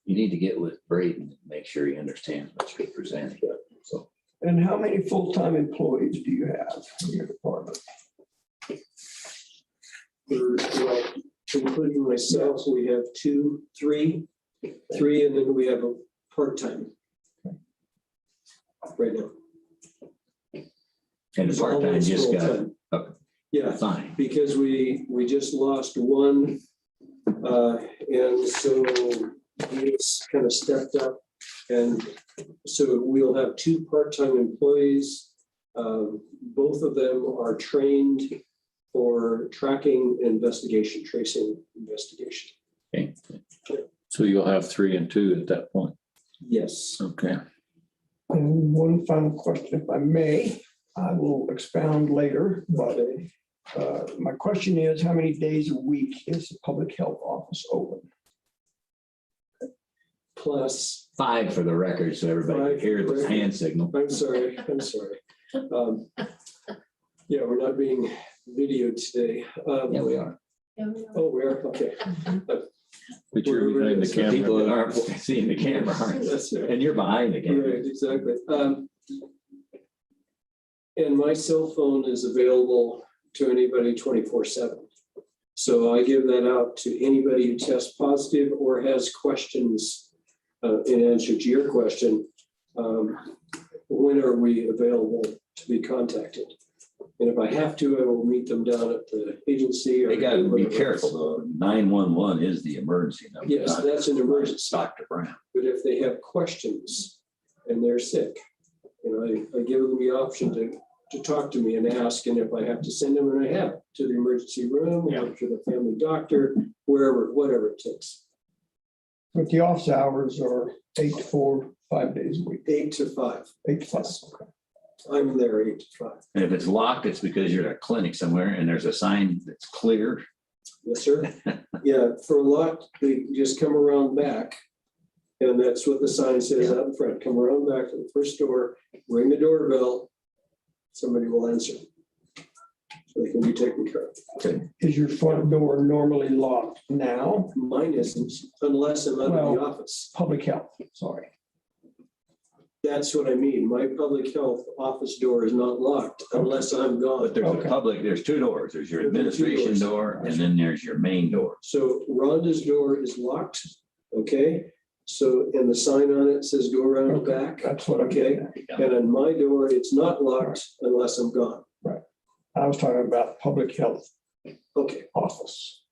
Speaker 2: You need to get with Braden, make sure he understands what you're presenting. So
Speaker 6: And how many full-time employees do you have in your department?
Speaker 5: Well, including myself, we have three, and then we have a part-time right now.
Speaker 2: and the part-time just got
Speaker 5: Full-time. Yeah,
Speaker 2: fine.
Speaker 5: because we just lost one. And so we just kind of stepped up. And so we'll have two part-time employees. Both of them are trained for tracking investigation, tracing investigation.
Speaker 2: Okay.
Speaker 4: So you'll have 3 and 2 at that point.
Speaker 5: Yes.
Speaker 4: Okay.
Speaker 6: And one final question, if I may, I will expound later, but my question is, how many days a week is the public health office open?
Speaker 5: Plus,
Speaker 2: 5 for the record, so everybody can hear the hand signal.
Speaker 5: I'm sorry. Yeah, we're not being videoed today.
Speaker 2: Yeah, we are.
Speaker 5: Oh, we are, okay.
Speaker 4: But you're behind the
Speaker 2: The
Speaker 4: camera.
Speaker 2: people that aren't seeing the camera aren't,
Speaker 5: That's right.
Speaker 2: and you're behind the camera.
Speaker 5: Right, exactly. And my cell phone is available to anybody 24/7. So I give that out to anybody who tests positive or has questions in answer to your question. When are we available to be contacted? And if I have to, I will meet them down at the agency.
Speaker 2: They gotta be careful though. 911 is the emergency number.
Speaker 5: Yes,
Speaker 2: not
Speaker 5: that's an emergency.
Speaker 2: Dr. Brown.
Speaker 5: But if they have questions and they're sick, I give them the option to talk to me and ask, and if I have to send them, and I have, to the emergency room or to the family doctor, wherever, whatever it takes.
Speaker 6: But the office hours are 8 to 4, 5 days a week,
Speaker 5: 8 to 5.
Speaker 6: 8 to 5. Okay.
Speaker 5: I'm there 8 to 5.
Speaker 2: And if it's locked, it's because you're at a clinic somewhere and there's a sign that's clear.
Speaker 5: Yes, sir. Yeah, for a lot, they just come around back. And that's what the sign says out in front. Come around back to the first door, ring the doorbell. Somebody will answer. So they can be taken care of.
Speaker 6: Is your front door normally locked now?
Speaker 5: Mine isn't, unless I'm out of the office.
Speaker 6: Public health, sorry.
Speaker 5: That's what I mean. My public health office door is not locked unless I'm
Speaker 2: But
Speaker 5: gone.
Speaker 2: there's 2 doors. There's your
Speaker 5: There are 2
Speaker 2: administration
Speaker 5: doors.
Speaker 2: door and then there's your main door.
Speaker 5: So Rhonda's door is locked, okay? So, and the sign on it says go around the back,
Speaker 6: That's what I'm
Speaker 5: okay?
Speaker 6: getting at.
Speaker 5: And on my door, it's not locked unless I'm gone.
Speaker 6: I was talking about public health
Speaker 5: Okay,
Speaker 6: office.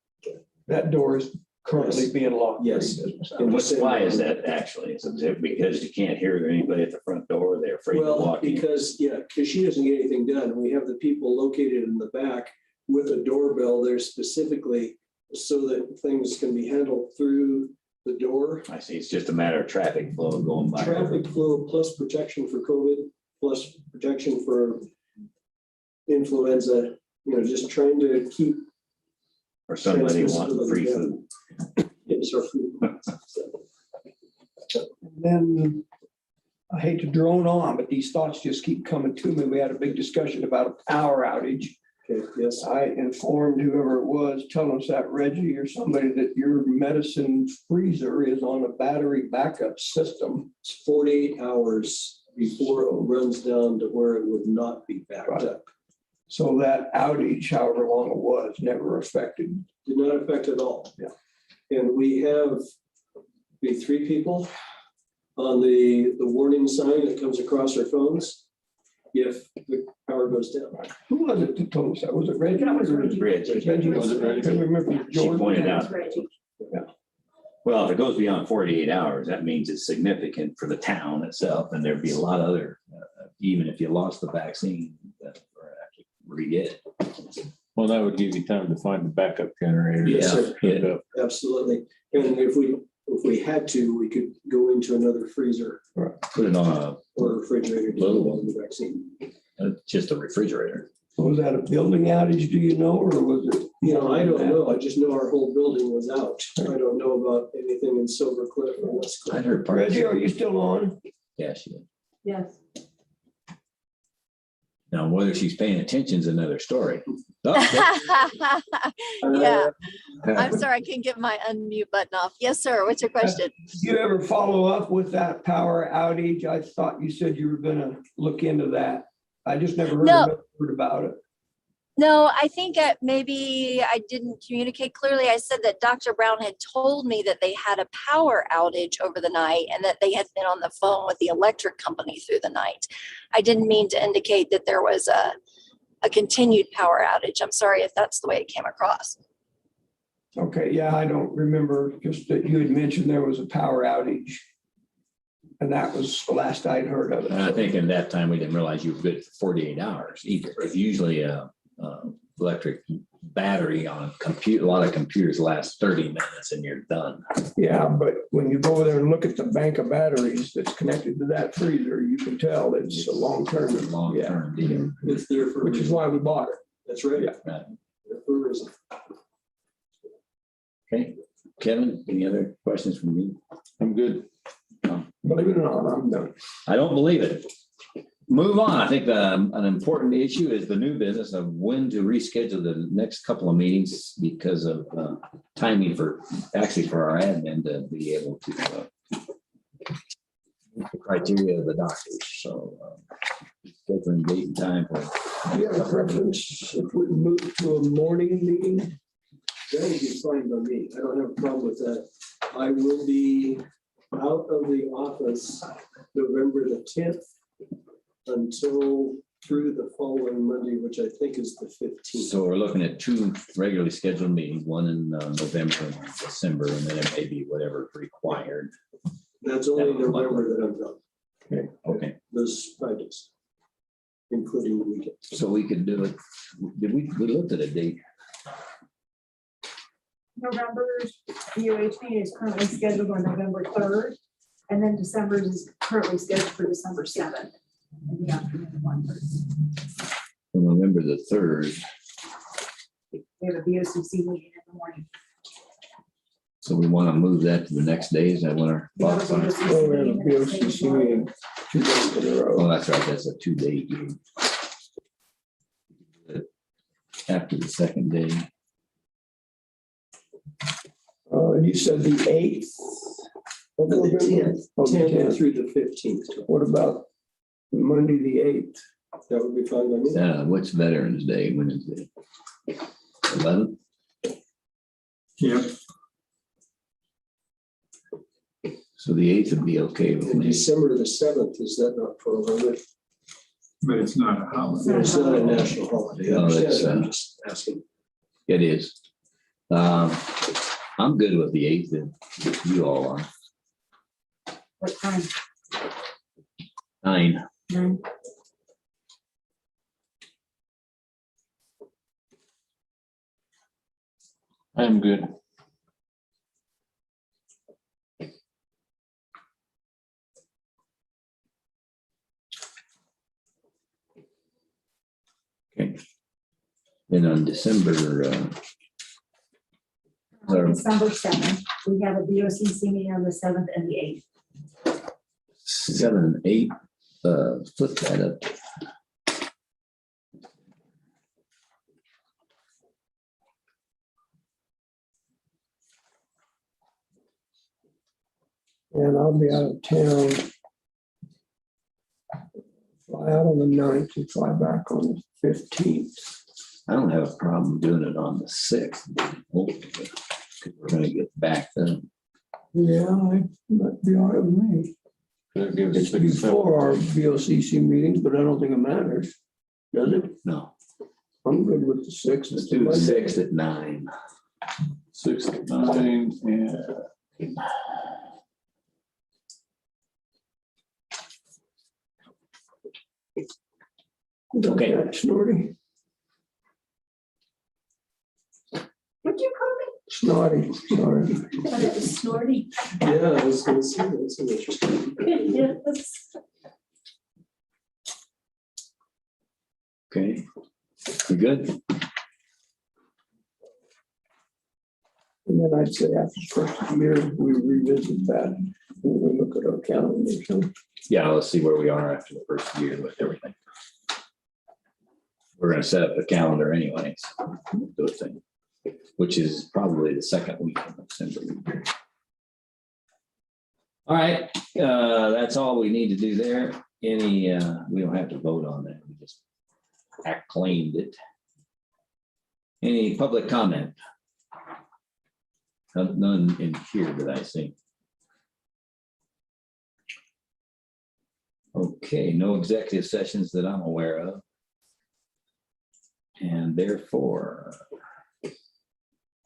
Speaker 6: That door is currently
Speaker 5: Yes.
Speaker 6: being locked.
Speaker 5: Yes.
Speaker 6: Business
Speaker 5: And
Speaker 6: hours.
Speaker 2: Why is that actually? Is it because you can't hear anybody at the front door? They're afraid to
Speaker 5: well,
Speaker 2: walk in?
Speaker 5: because she doesn't get anything done. We have the people located in the back with a doorbell there specifically so that things can be handled through the door.
Speaker 2: I see. It's just a matter of traffic flow going by.
Speaker 5: Traffic flow plus protection for COVID, plus protection for influenza, just trying to keep.
Speaker 2: Or somebody wanting free food.
Speaker 5: Yes, or food.
Speaker 6: Then, I hate to drone on, but these thoughts just keep coming to me. We had a big discussion about a power outage.
Speaker 5: Okay, yes.
Speaker 6: I informed whoever it was, telling us that Reggie or somebody that your medicine freezer is on a battery backup system.
Speaker 5: It's 48 hours before it runs down to where it would not be backed up.
Speaker 6: So that outage, however long it was, never affected.
Speaker 5: Did not affect at all.
Speaker 6: Yeah.
Speaker 5: And we have the 3 people on the warning sign that comes across our phones if the power goes down.
Speaker 6: Who was it that told us that? Was it Reggie?
Speaker 3: That was Reggie.
Speaker 6: Reggie.
Speaker 5: Was it Reggie?
Speaker 6: I can't remember.
Speaker 2: She
Speaker 6: George.
Speaker 2: pointed out.
Speaker 3: That's Reggie.
Speaker 2: Well, if it goes beyond 48 hours, that means it's significant for the town itself. And there'd be a lot of other, even if you lost the vaccine, that re-get it.
Speaker 4: Well, that would give you time to find the backup generator.
Speaker 5: Yes, sir.
Speaker 2: Yeah.
Speaker 5: Absolutely. And if if we had to, we could go into another freezer
Speaker 2: Put it on
Speaker 5: or refrigerator to
Speaker 2: Little
Speaker 5: hold the vaccine.
Speaker 2: just a refrigerator.
Speaker 6: Was that a building outage, do you know, or was it?
Speaker 5: You know, I don't know. I just know our whole building was out. I don't know about anything in Silver Cliff or West
Speaker 2: I
Speaker 5: Cliff.
Speaker 2: heard parts.
Speaker 6: Reggie, are you still on?
Speaker 2: Yeah, she is.
Speaker 3: Yes.
Speaker 2: Now, whether she's paying attention is another story. Oh,
Speaker 7: Yeah, I'm sorry, I couldn't get my unmute button off. Yes, sir. What's your question?
Speaker 6: Did you ever follow up with that power outage? I thought you said you were gonna look into that. I just never heard
Speaker 7: No.
Speaker 6: another word about it.
Speaker 7: No, I think maybe I didn't communicate clearly. I said that Dr. Brown had told me that they had a power outage over the night and that they had been on the phone with the electric company through the night. I didn't mean to indicate that there was a continued power outage. I'm sorry if that's the way it came across.
Speaker 6: Okay, yeah, I don't remember, just that you had mentioned there was a power outage. And that was the last I'd heard of it.
Speaker 2: And I think in that time, we didn't realize you were good for 48 hours either. Because usually electric battery on a computer, a lot of computers last 30 minutes and you're done.
Speaker 6: Yeah, but when you go over there and look at the bank of batteries that's connected to that freezer, you can tell it's a long-term.
Speaker 2: It's a long-term deal.
Speaker 5: It's there for,
Speaker 6: Which is why we bought it.
Speaker 5: that's right.
Speaker 6: Yeah.
Speaker 2: Right.
Speaker 5: There for a reason.
Speaker 2: Okay, Kevin, any other questions from you?
Speaker 4: I'm good.
Speaker 6: Believe it or not, I'm done.
Speaker 2: I don't believe it. Move on. I think an important issue is the new business of when to reschedule the next couple of meetings because of timing for our admin to be able to meet the criteria of the doctors. So scheduling date and time for.
Speaker 6: Do you have a preference if we move to a morning meeting?
Speaker 5: That would be fine by me. I don't have a problem with that. I will be out of the office November the 10th until through the following Monday, which I think is the 15th.
Speaker 2: So we're looking at 2 regularly scheduled meetings, one in November and December, and then it may be whatever required.
Speaker 5: That's only November that I'm done.
Speaker 2: Okay,
Speaker 5: Those 5 days, including the weekend.
Speaker 2: so we could do it. Did we looked at a date?
Speaker 3: November's BOH meeting is currently scheduled on November 3rd, and then December's is currently scheduled for December 7th in the afternoon at 1:30.
Speaker 2: For November the 3rd.
Speaker 3: We have a BOCC meeting in the morning.
Speaker 2: So we want to move that to the next day. Is that what our
Speaker 3: We have a
Speaker 2: thoughts are?
Speaker 3: BOCC
Speaker 6: Oh, we have a
Speaker 3: meeting at the same
Speaker 6: BOCC
Speaker 3: time.
Speaker 6: meeting 2 days in a row.
Speaker 2: Oh, that's right. That's a 2-day meeting. After the second day.
Speaker 6: You said the 8th of
Speaker 5: The
Speaker 6: November?
Speaker 5: 10th,
Speaker 6: Oh, the
Speaker 5: 10th
Speaker 6: 10th.
Speaker 5: through the 15th.
Speaker 6: What about Monday, the 8th?
Speaker 5: That would be fine by me.
Speaker 2: What's Veterans Day? When is it? 11th?
Speaker 1: Yep.
Speaker 2: So the 8th would be okay with
Speaker 5: And
Speaker 2: me.
Speaker 5: December the 7th, is that not for a holiday?
Speaker 1: But it's not a holiday.
Speaker 5: It's not a national holiday. I
Speaker 2: No,
Speaker 5: understand
Speaker 2: it's,
Speaker 5: that. I'm just asking.
Speaker 2: It is. I'm good with the 8th if you all are.
Speaker 3: What time?
Speaker 2: 9.
Speaker 3: 9.
Speaker 4: I'm good.
Speaker 2: Okay. Then on December,
Speaker 3: December 7th, we have a BOCC meeting on the 7th and the 8th.
Speaker 2: 7 and 8, flip that up.
Speaker 6: And I'll be out of town. Fly out on the 9th and fly back on the 15th.
Speaker 2: I don't have a problem doing it on the 6th. Because we're going to get back then.
Speaker 6: Yeah, that'd be all right with me.
Speaker 4: That gives
Speaker 6: It's
Speaker 4: 6, 7.
Speaker 6: before our VOCC meetings, but I don't think it matters. Does it?
Speaker 2: No,
Speaker 6: I'm good with the 6th.
Speaker 2: let's do the 6th at 9.
Speaker 4: 6, 9, and
Speaker 2: Okay.
Speaker 6: Snorty.
Speaker 3: Would you call me?
Speaker 6: Snotty, sorry.
Speaker 3: That was snorty.
Speaker 5: Yeah, I was gonna say, that's an interesting.
Speaker 3: Yes.
Speaker 2: Okay, you good?
Speaker 6: And then I'd say after the first of the year, we revisit that. When we look at our calendar. So
Speaker 2: Yeah, let's see where we are after the first year with everything. We're gonna set up a calendar anyways, do a thing, which is probably the second week of December. All right, that's all we need to do there. Any, we don't have to vote on that, we just acclaimed it. Any public comment? None in here that I see. Okay, no executive sessions that I'm aware of. And therefore,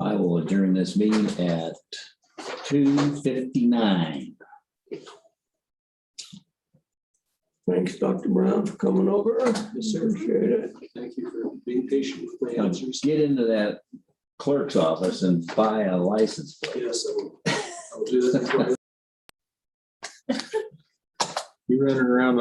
Speaker 2: I will adjourn this meeting at 2:59.
Speaker 6: thanks, Dr. Brown, for coming over.
Speaker 5: Yes, sir.
Speaker 6: Appreciate it.
Speaker 5: Thank you for being patient with my
Speaker 2: Now,
Speaker 5: answers.
Speaker 2: get into that clerk's office and buy a license plate.
Speaker 5: Yes, I will do that.
Speaker 4: You running around